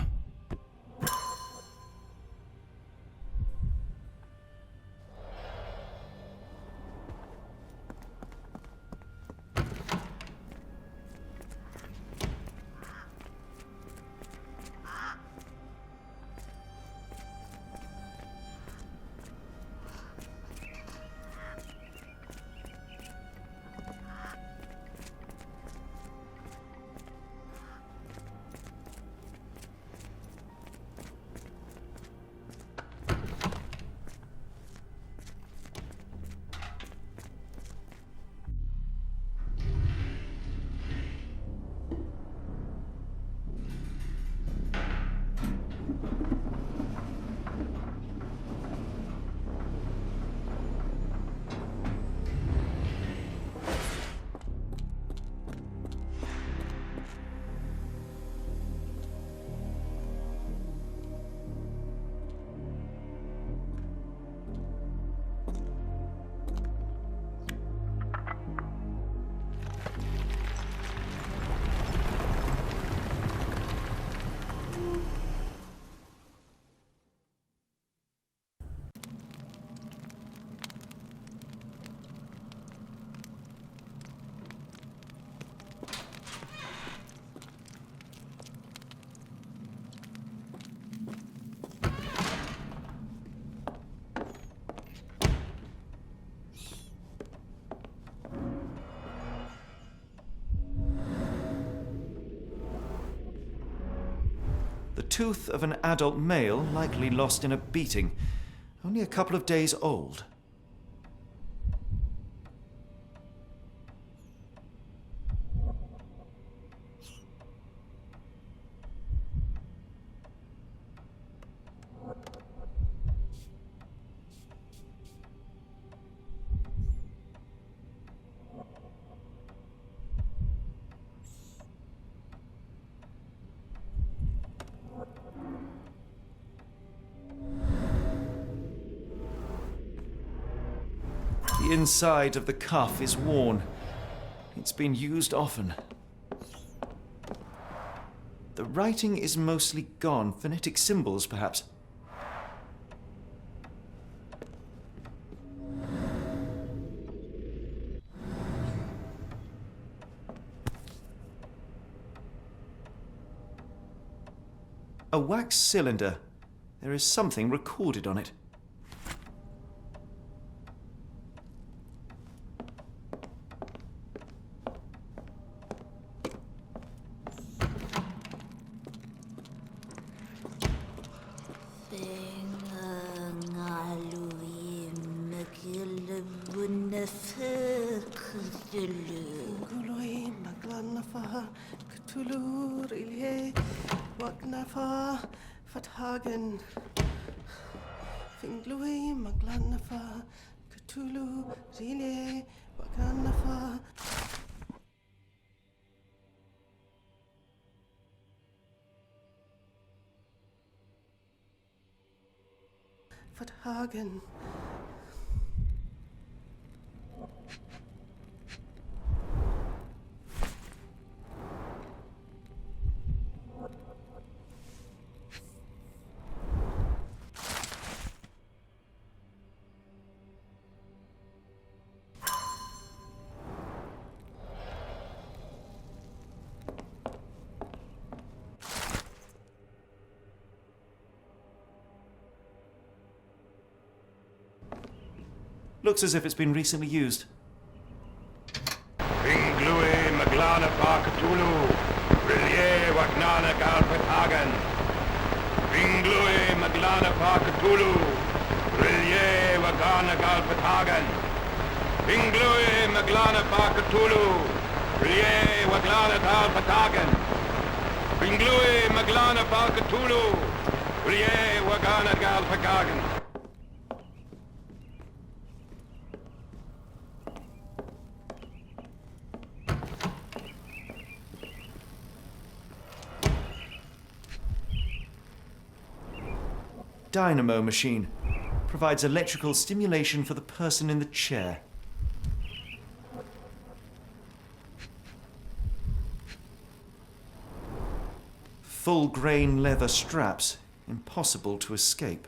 tooth of an adult male, likely lost in a beating. Only a couple of days old. The inside of the cuff is worn. It's been used often. The writing is mostly gone. Phonetic symbols, perhaps. A wax cylinder. There is something recorded on it. Vertagen. Finglui, Maglanafa, Cthulhu, Rile, Waglanafa. Vertagen. Looks as if it's been recently used. Finglui Maglana Cthulhu, Rillier Wagnana Galpatagan. Finglui Maglana Cthulhu, Rillier Wagana Galpatagan. Finglui Maglana Cthulhu, Rillier Waglana Galpatagan. Finglui Maglana Cthulhu, Rillier Wagana Galpatagan. Dynamo machine. Provides electrical stimulation for the person in the chair. Full grain leather straps. Impossible to escape.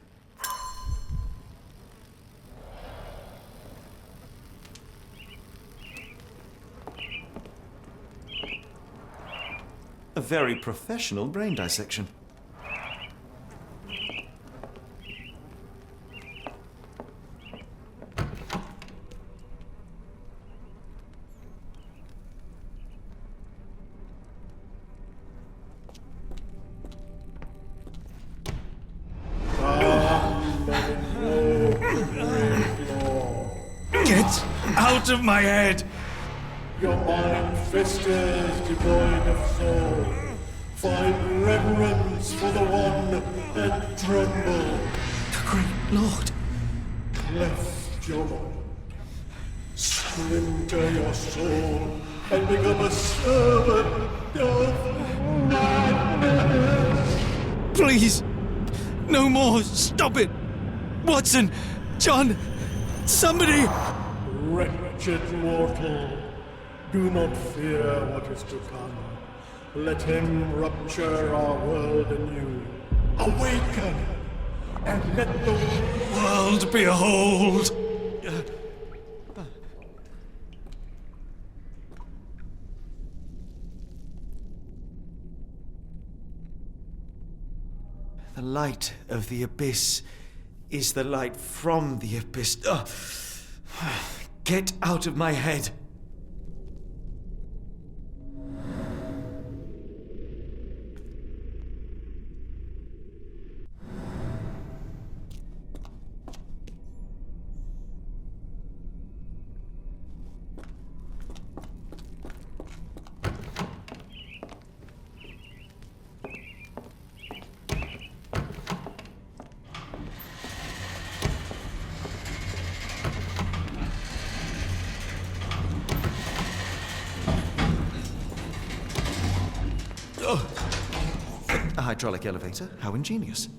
A very professional brain dissection. Get out of my head! Your mind festers devoid of soul. Find reverence for the one that trembled. The great lord. Cleft your mind. Splinter your soul and become a servant of madness. Please! No more! Stop it! Watson! John! Somebody! Wretched mortal, do not fear what is to come. Let him rupture our world anew. Awaken, and let the world behold! The light of the abyss is the light from the abyss. Get out of my head. hydraulic elevator. How ingenious.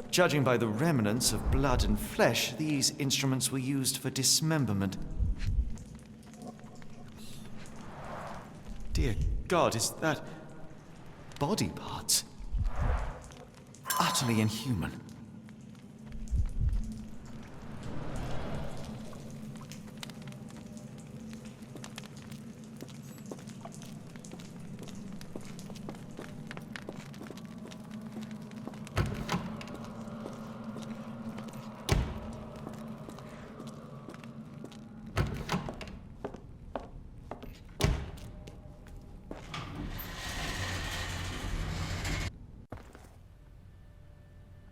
Judging by the remnants of blood and flesh, these instruments were used for dismemberment. Dear God, is that body parts? Utterly inhuman.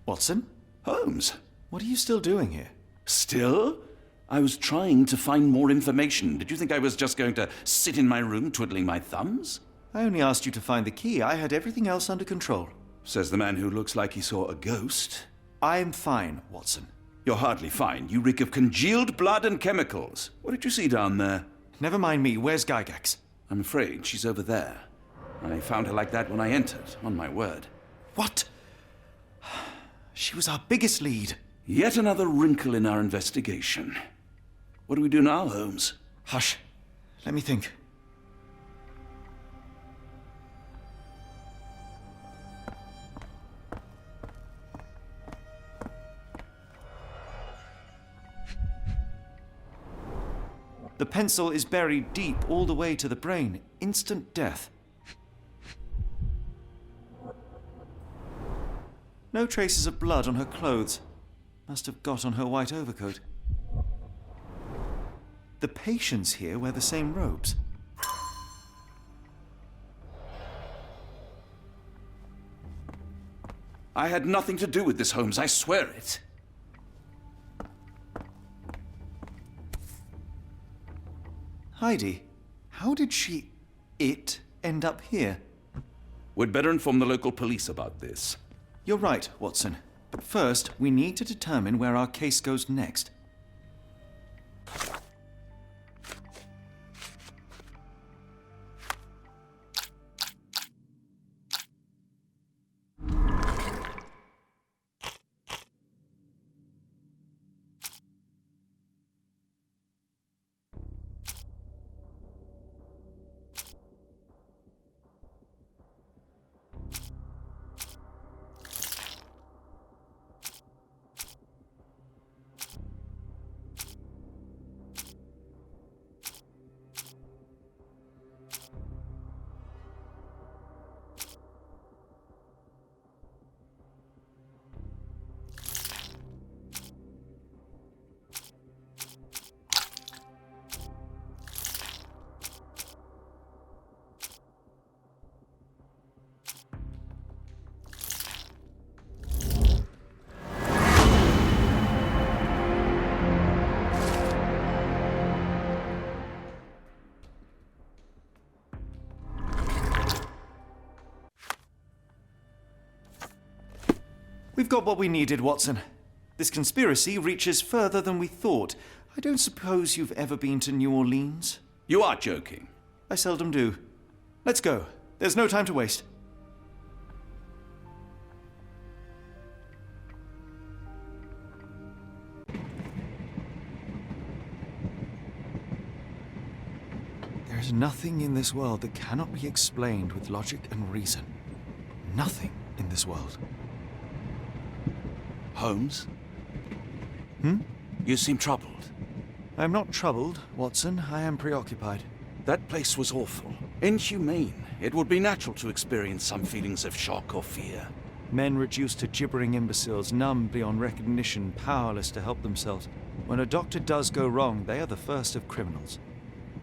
Watson? Holmes? What are you still doing here? Still? I was trying to find more information. Did you think I was just going to sit in my room twiddling my thumbs? I only asked you to find the key. I had everything else under control. Says the man who looks like he saw a ghost. I'm fine, Watson. You're hardly fine. You reek of congealed blood and chemicals. What did you see down there? Never mind me. Where's Gygax? I'm afraid she's over there. I found her like that when I entered, on my word. What? She was our biggest lead. Yet another wrinkle in our investigation. What do we do now, Holmes? Hush. Let me think. The pencil is buried deep all the way to the brain. Instant death. No traces of blood on her clothes. Must have got on her white overcoat. The patients here wear the same robes. I had nothing to do with this, Holmes. I swear it. Heidi, how did it end up here? We'd better inform the local police about this. You're right, Watson. But first, we need to determine where our case goes next. We've got what we needed, Watson. This conspiracy reaches further than we thought. I don't suppose you've ever been to New Orleans? You are joking. I seldom do. Let's go. There's no time to waste. There is nothing in this world that cannot be explained with logic and reason. Nothing in this world. Holmes? Hmm? You seem troubled. I'm not troubled, Watson. I am preoccupied. That place was awful. Inhumane. It would be natural to experience some feelings of shock or fear. Men reduced to gibbering imbeciles, numb beyond recognition, powerless to help themselves. When a doctor does go wrong, they are the first of criminals.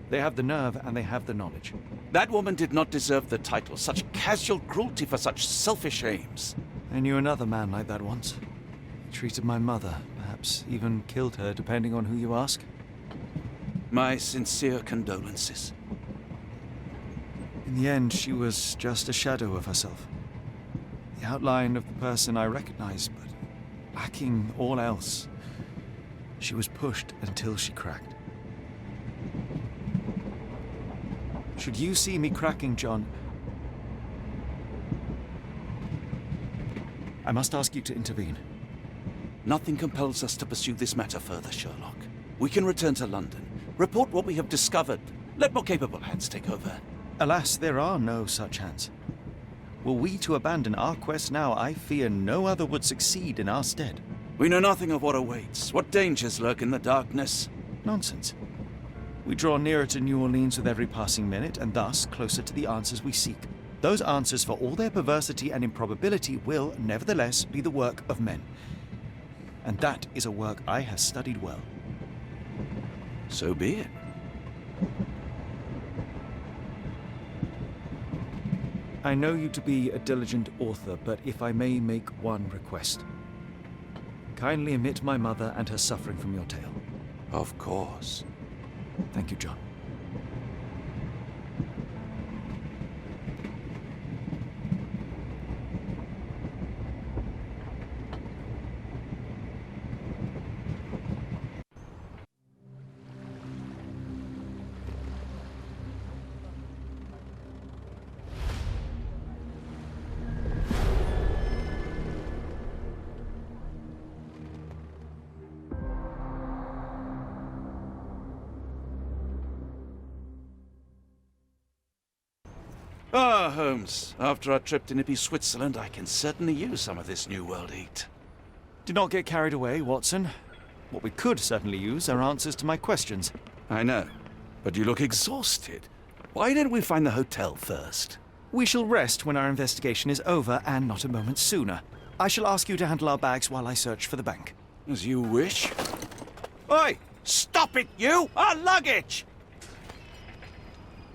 They have the nerve and they have the knowledge. That woman did not deserve the title. Such casual cruelty for such selfish aims. I knew another man like that once. He treated my mother, perhaps even killed her, depending on who you ask. My sincere condolences. In the end, she was just a shadow of herself. The outline of the person I recognized, but lacking all else. She was pushed until she cracked. Should you see me cracking, John, I must ask you to intervene. Nothing compels us to pursue this matter further, Sherlock. We can return to London, report what we have discovered, let more capable hands take over. Alas, there are no such hands. Were we to abandon our quest now, I fear no other would succeed in our stead. We know nothing of what awaits, what dangers lurk in the darkness. Nonsense. We draw nearer to New Orleans with every passing minute, and thus closer to the answers we seek. Those answers, for all their perversity and improbability, will, nevertheless, be the work of men. And that is a work I have studied well. So be it. I know you to be a diligent author, but if I may make one request. Kindly omit my mother and her suffering from your tale. Of course. Thank you, John. Ah, Holmes, after our trip to nippy Switzerland, I can certainly use some of this New World heat. Do not get carried away, Watson. What we could certainly use are answers to my questions. I know, but you look exhausted. Why don't we find the hotel first? We shall rest when our investigation is over, and not a moment sooner. I shall ask you to handle our bags while I search for the bank. As you wish. Oi! Stop it, you! Our luggage!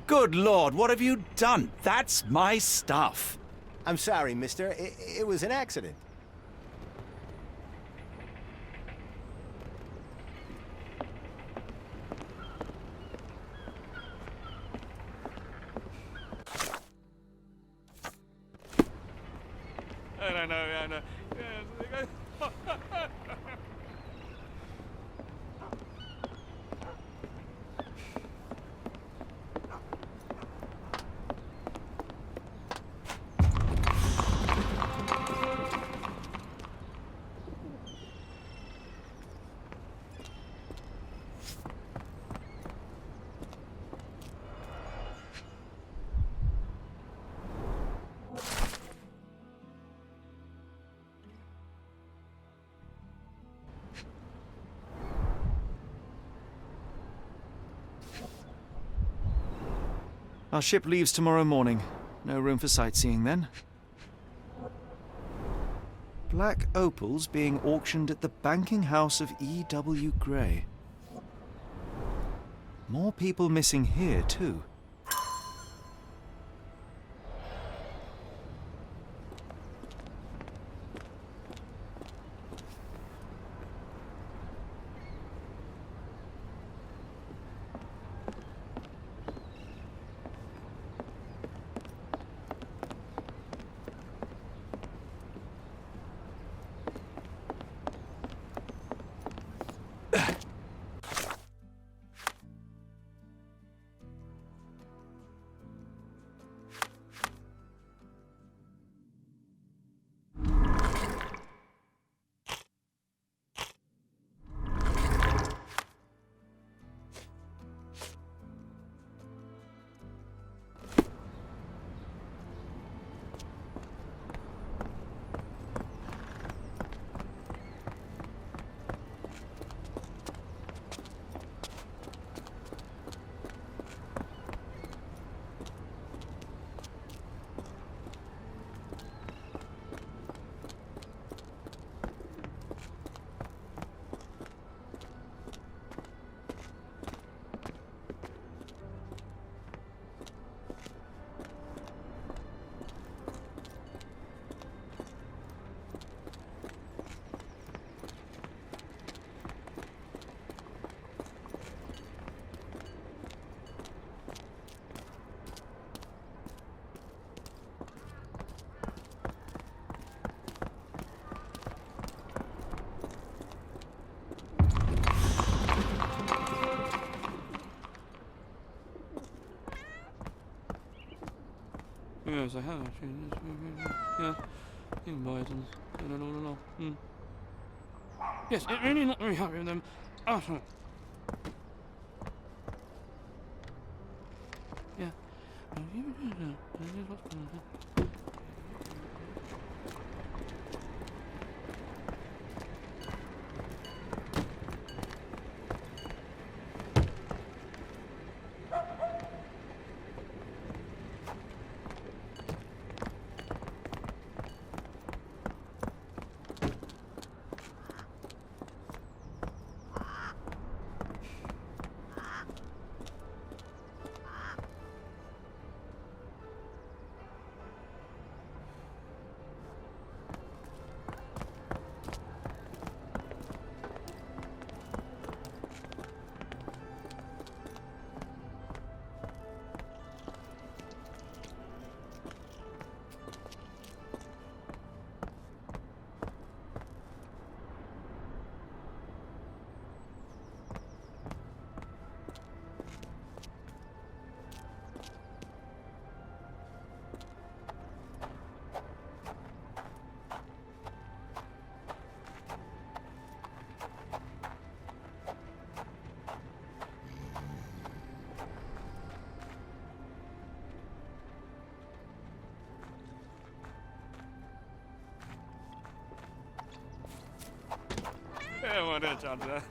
Good Lord, what have you done? That's my stuff. I'm sorry, mister. It was an accident. I know. Our ship leaves tomorrow morning. No room for sightseeing then. Black opals being auctioned at the banking house of E.W. Gray. More people missing here, too. Yes, I have. Yeah. Invited. No. Yes, really not very happy with them. Oh, sorry. Yeah. Ja, var det Charlie.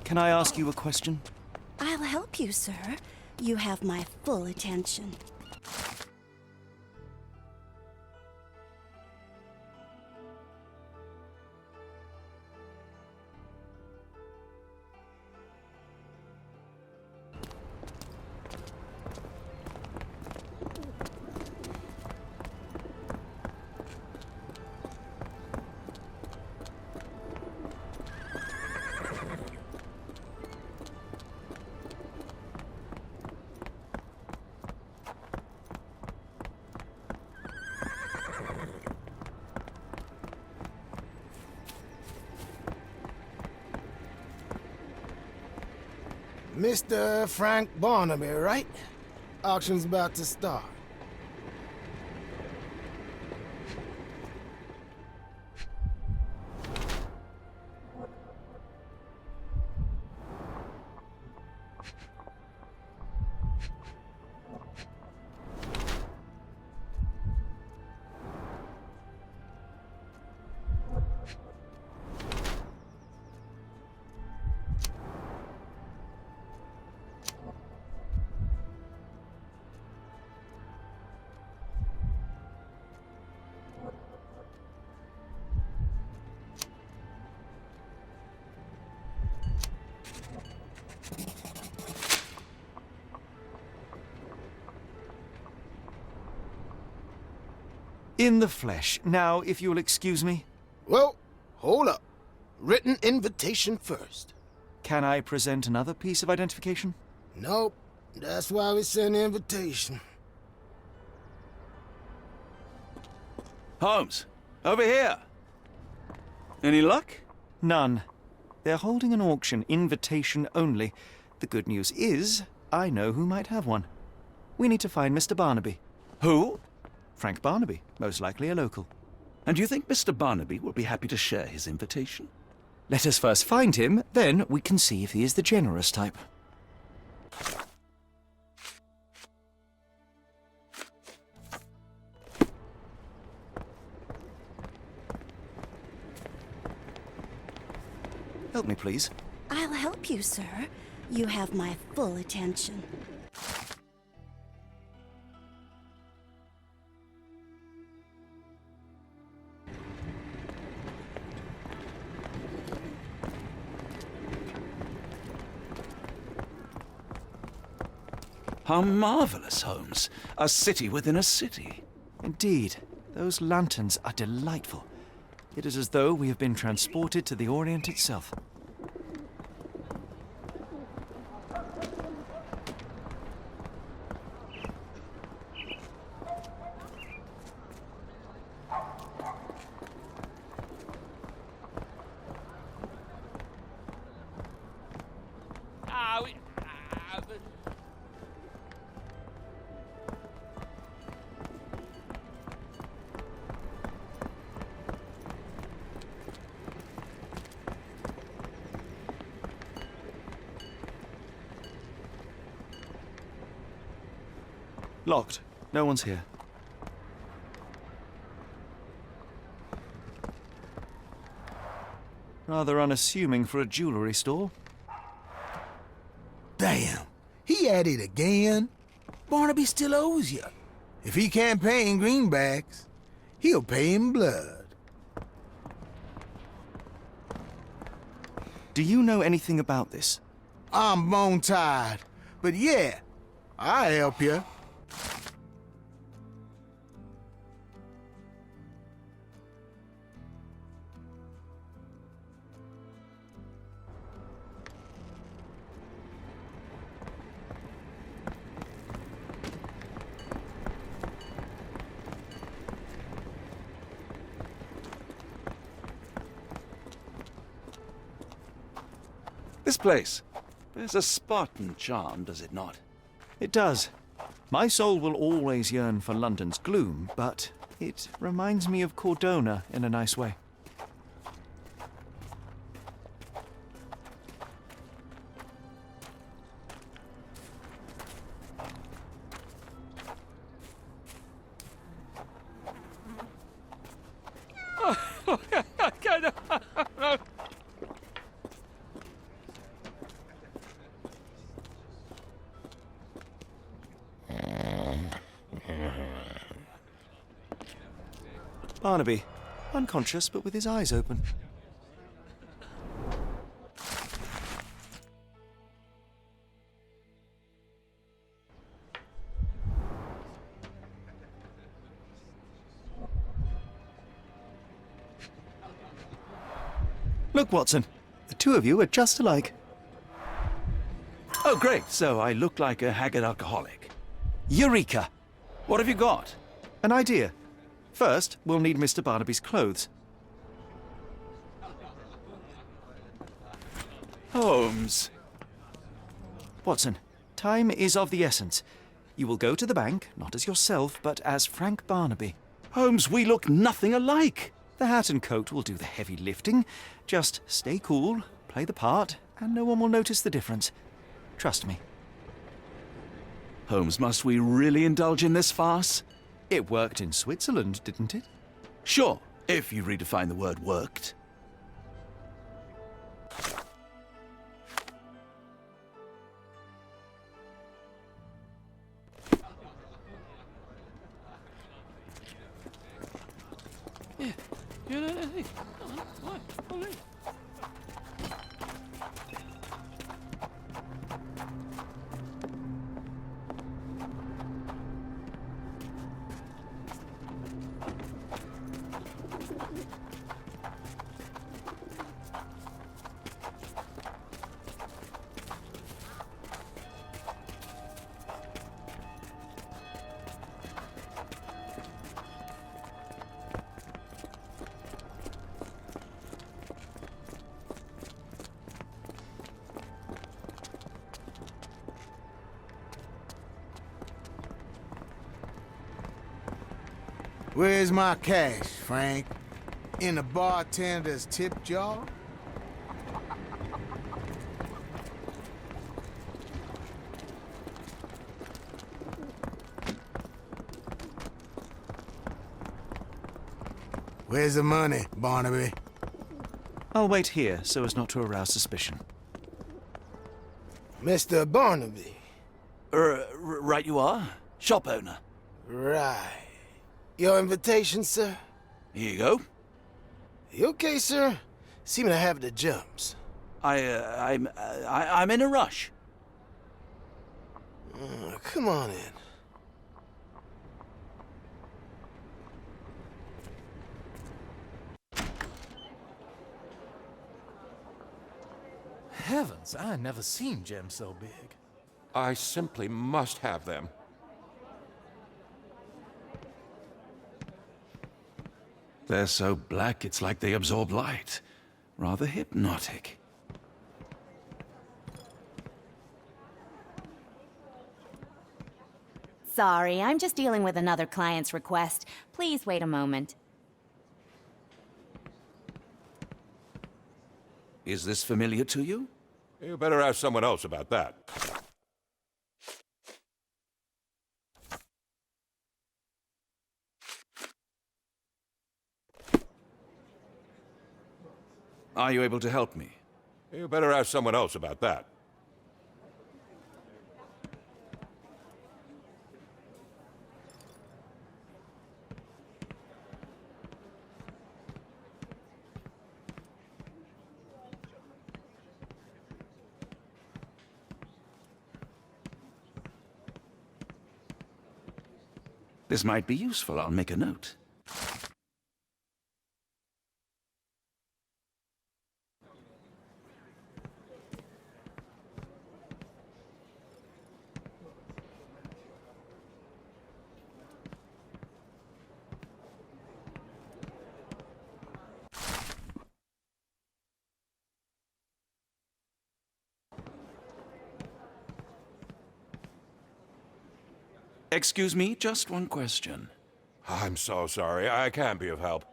Can I ask you a question? I'll help you, sir. You have my full attention. Mr. Frank Barnaby, right? Auction's about to start. In the flesh. Now, if you'll excuse me. Well, hold up. Written invitation first. Can I present another piece of identification? Nope. That's why we send the invitation. Holmes, over here. Any luck? None. They're holding an auction, invitation only. The good news is, I know who might have one. We need to find Mr. Barnaby. Who? Frank Barnaby, most likely a local. And do you think Mr. Barnaby will be happy to share his invitation? Let us first find him, then we can see if he is the generous type. Help me, please. I'll help you, sir. You have my full attention. How marvelous, Holmes. A city within a city. Indeed. Those lanterns are delightful. It is as though we have been transported to the Orient itself. Locked. No one's here. Rather unassuming for a jewelry store. Damn, he at it again. Barnaby still owes you. If he can't pay in greenbacks, he'll pay in blood. Do you know anything about this? I'm bone-tied, but yeah, I'll help you. This place. There's a Spartan charm, does it not? It does. My soul will always yearn for London's gloom, but it reminds me of Cordona in a nice way. Barnaby, unconscious but with his eyes open. Look, Watson, the two of you are just alike. Oh, great. So I look like a haggard alcoholic. Eureka! What have you got? An idea. First, we'll need Mr. Barnaby's clothes. Holmes. Watson, time is of the essence. You will go to the bank, not as yourself, but as Frank Barnaby. Holmes, we look nothing alike. The hat and coat will do the heavy lifting. Just stay cool, play the part, and no one will notice the difference. Trust me. Holmes, must we really indulge in this farce? It worked in Switzerland, didn't it? Sure, if you redefine the word worked. Where's my cash, Frank? In the bartender's tip jar? Where's the money, Barnaby? I'll wait here so as not to arouse suspicion. Mr. Barnaby. Right you are. Shop owner. Right. Your invitation, sir? Here you go. You okay, sir? Seem to have the jumps. I'm in a rush. Come on in. Heavens, I never seen gems so big. I simply must have them. They're so black, it's like they absorb light. Rather hypnotic. Sorry, I'm just dealing with another client's request. Please wait a moment. Is this familiar to you? You better ask someone else about that. Are you able to help me? You better ask someone else about that. This might be useful. I'll make a note. Excuse me, just one question. I'm so sorry. I can't be of help.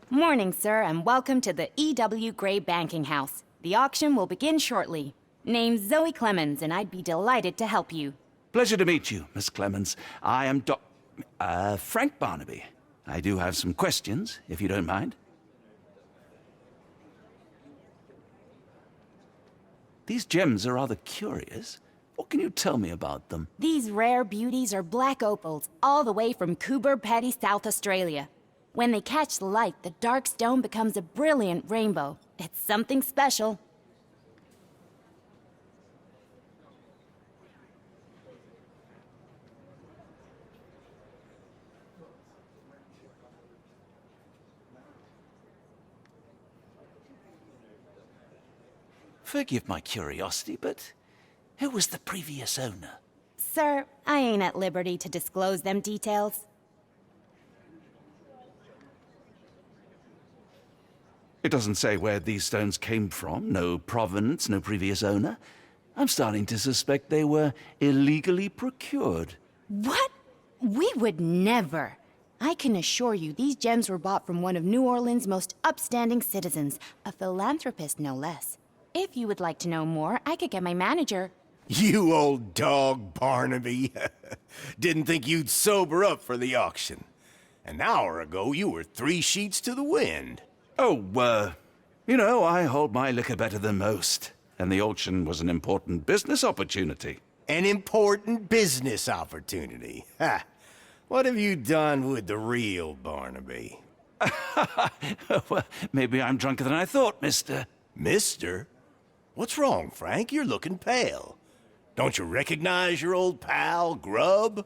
Morning, sir, and welcome to the E.W. Gray Banking House. The auction will begin shortly. Name's Zoe Clemens, and I'd be delighted to help you. Pleasure to meet you, Miss Clemens. I am Frank Barnaby. I do have some questions, if you don't mind. These gems are rather curious. What can you tell me about them? These rare beauties are black opals, all the way from Coober Pedy, South Australia. When they catch the light, the dark stone becomes a brilliant rainbow. It's something special. Forgive my curiosity, but who was the previous owner? Sir, I ain't at liberty to disclose them details. It doesn't say where these stones came from, no provenance, no previous owner. I'm starting to suspect they were illegally procured. What? We would never. I can assure you these gems were bought from one of New Orleans' most upstanding citizens, a philanthropist no less. If you would like to know more, I could get my manager. You old dog, Barnaby. Didn't think you'd sober up for the auction. An hour ago, you were 3 sheets to the wind. Oh, you know, I hold my liquor better than most. And the auction was an important business opportunity. An important business opportunity? Ha! What have you done with the real Barnaby? Well, maybe I'm drunker than I thought, mister. Mister? What's wrong, Frank? You're looking pale. Don't you recognize your old pal, Grub?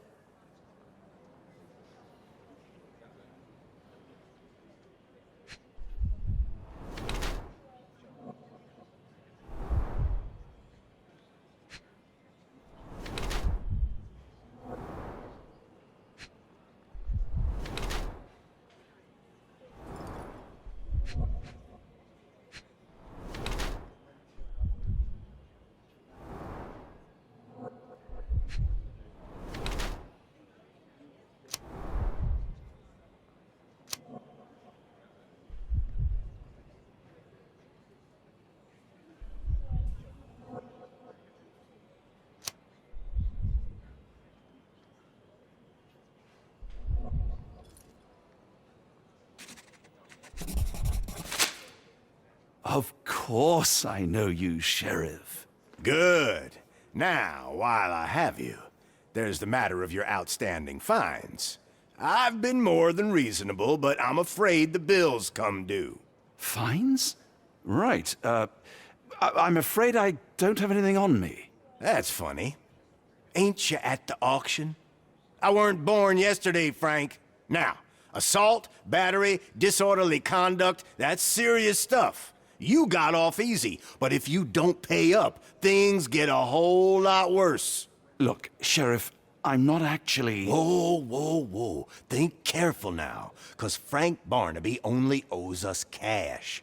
Of course I know you, Sheriff. Good. Now, while I have you, there's the matter of your outstanding fines. I've been more than reasonable, but I'm afraid the bills come due. Fines? Right. I'm afraid I don't have anything on me. That's funny. Ain't you at the auction? I weren't born yesterday, Frank. Now, assault, battery, disorderly conduct, that's serious stuff. You got off easy, but if you don't pay up, things get a whole lot worse. Look, Sheriff, I'm not actually... Whoa, whoa, whoa. Think careful now, 'cause Frank Barnaby only owes us cash.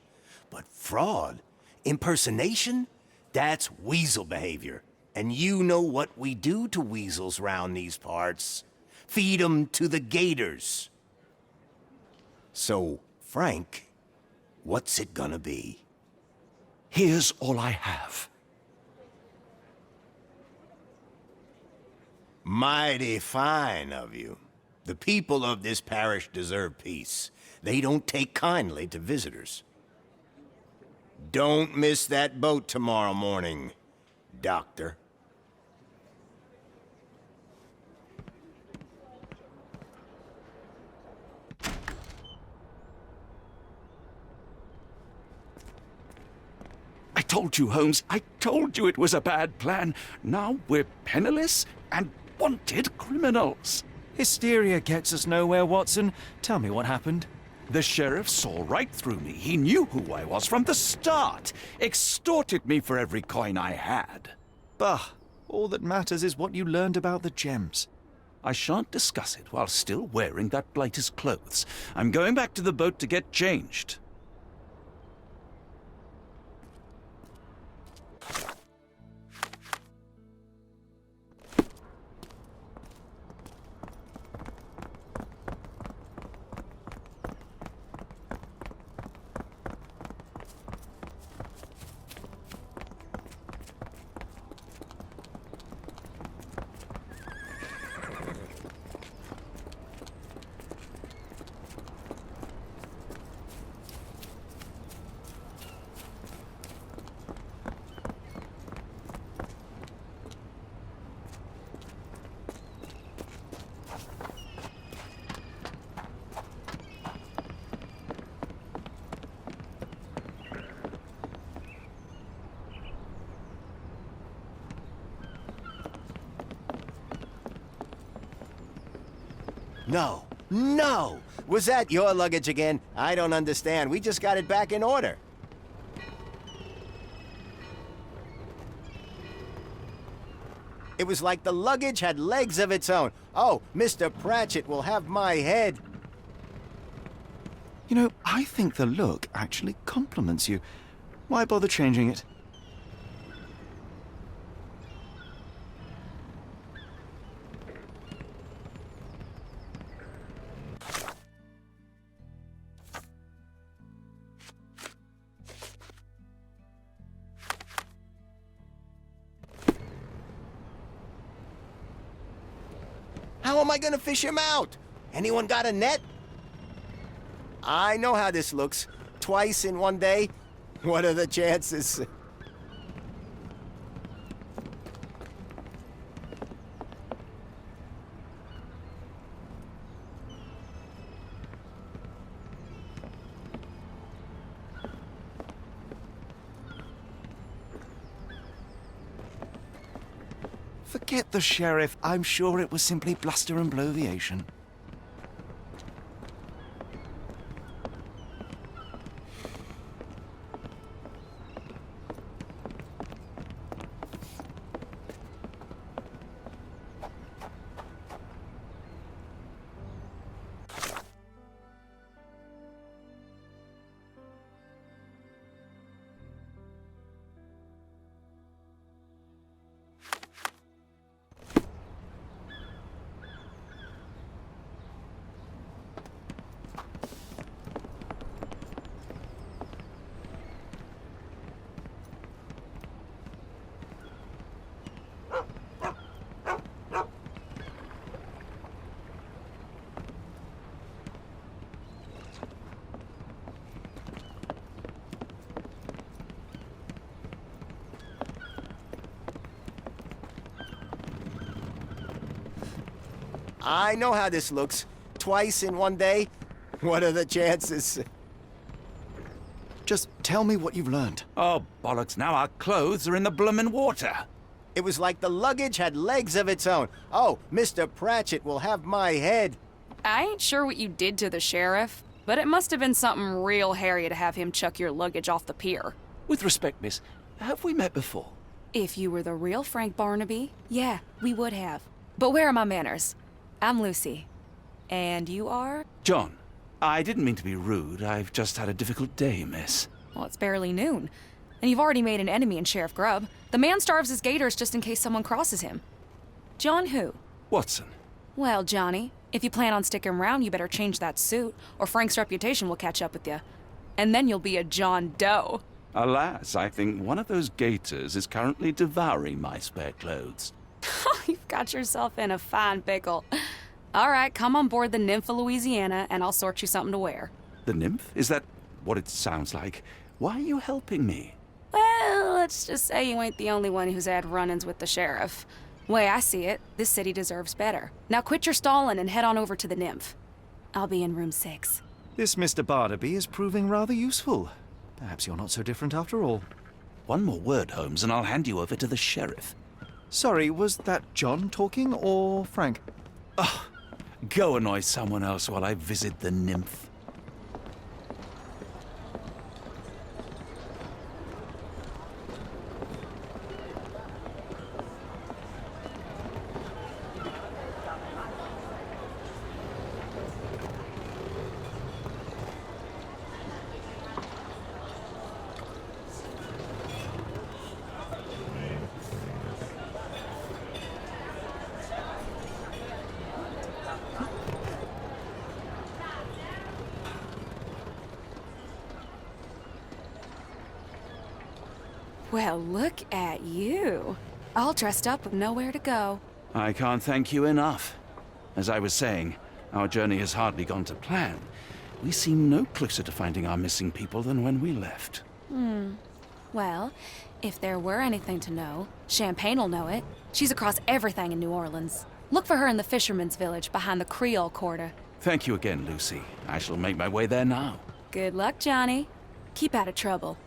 But fraud, impersonation, that's weasel behavior. And you know what we do to weasels round these parts. Feed 'em to the gators. So, Frank, what's it gonna be? Here's all I have. Mighty fine of you. The people of this parish deserve peace. They don't take kindly to visitors. Don't miss that boat tomorrow morning, Doctor. I told you, Holmes. I told you it was a bad plan. Now we're penniless and wanted criminals. Hysteria gets us nowhere, Watson. Tell me what happened. The sheriff saw right through me. He knew who I was from the start. Extorted me for every coin I had. Bah, all that matters is what you learned about the gems. I shan't discuss it while still wearing that blighter's clothes. I'm going back to the boat to get changed. No, no! Was that your luggage again? I don't understand. We just got it back in order. It was like the luggage had legs of its own. Oh, Mr. Pratchett will have my head. You know, I think the look actually compliments you. Why bother changing it? How am I gonna fish him out? Anyone got a net? I know how this looks. Twice in one day? What are the chances? Forget the sheriff. I'm sure it was simply bluster and bloviation. I know how this looks. Twice in one day. What are the chances? Just tell me what you've learned. Oh, bollocks, now our clothes are in the bloomin' water. It was like the luggage had legs of its own. Oh, Mr. Pratchett will have my head. I ain't sure what you did to the sheriff, but it must have been something real hairy to have him chuck your luggage off the pier. With respect, miss, have we met before? If you were the real Frank Barnaby, yeah, we would have. But where are my manners? I'm Lucy. And you are? John, I didn't mean to be rude. I've just had a difficult day, miss. Well, it's barely noon. And you've already made an enemy in Sheriff Grubb. The man starves his gators just in case someone crosses him. John who? Watson. Well, Johnny, if you plan on sticking around, you better change that suit, or Frank's reputation will catch up with you. And then you'll be a John Doe. Alas, I think one of those gators is currently devouring my spare clothes. You've got yourself in a fine pickle. All right, come on board the Nymph of Louisiana, and I'll sort you something to wear. The nymph? Is that what it sounds like? Why are you helping me? Well, let's just say you ain't the only one who's had run-ins with the sheriff. Way I see it, this city deserves better. Now quit your stalling and head on over to the Nymph. I'll be in room 6. This Mr. Barnaby is proving rather useful. Perhaps you're not so different after all. One more word, Holmes, and I'll hand you over to the sheriff. Sorry, was that John talking or Frank? Oh, go annoy someone else while I visit the Nymph. Well, look at you. All dressed up with nowhere to go. I can't thank you enough. As I was saying, our journey has hardly gone to plan. We seem no closer to finding our missing people than when we left. Well, if there were anything to know, Champagne'll know it. She's across everything in New Orleans. Look for her in the fisherman's village behind the Creole Quarter. Thank you again, Lucy. I shall make my way there now. Good luck, Johnny. Keep out of trouble.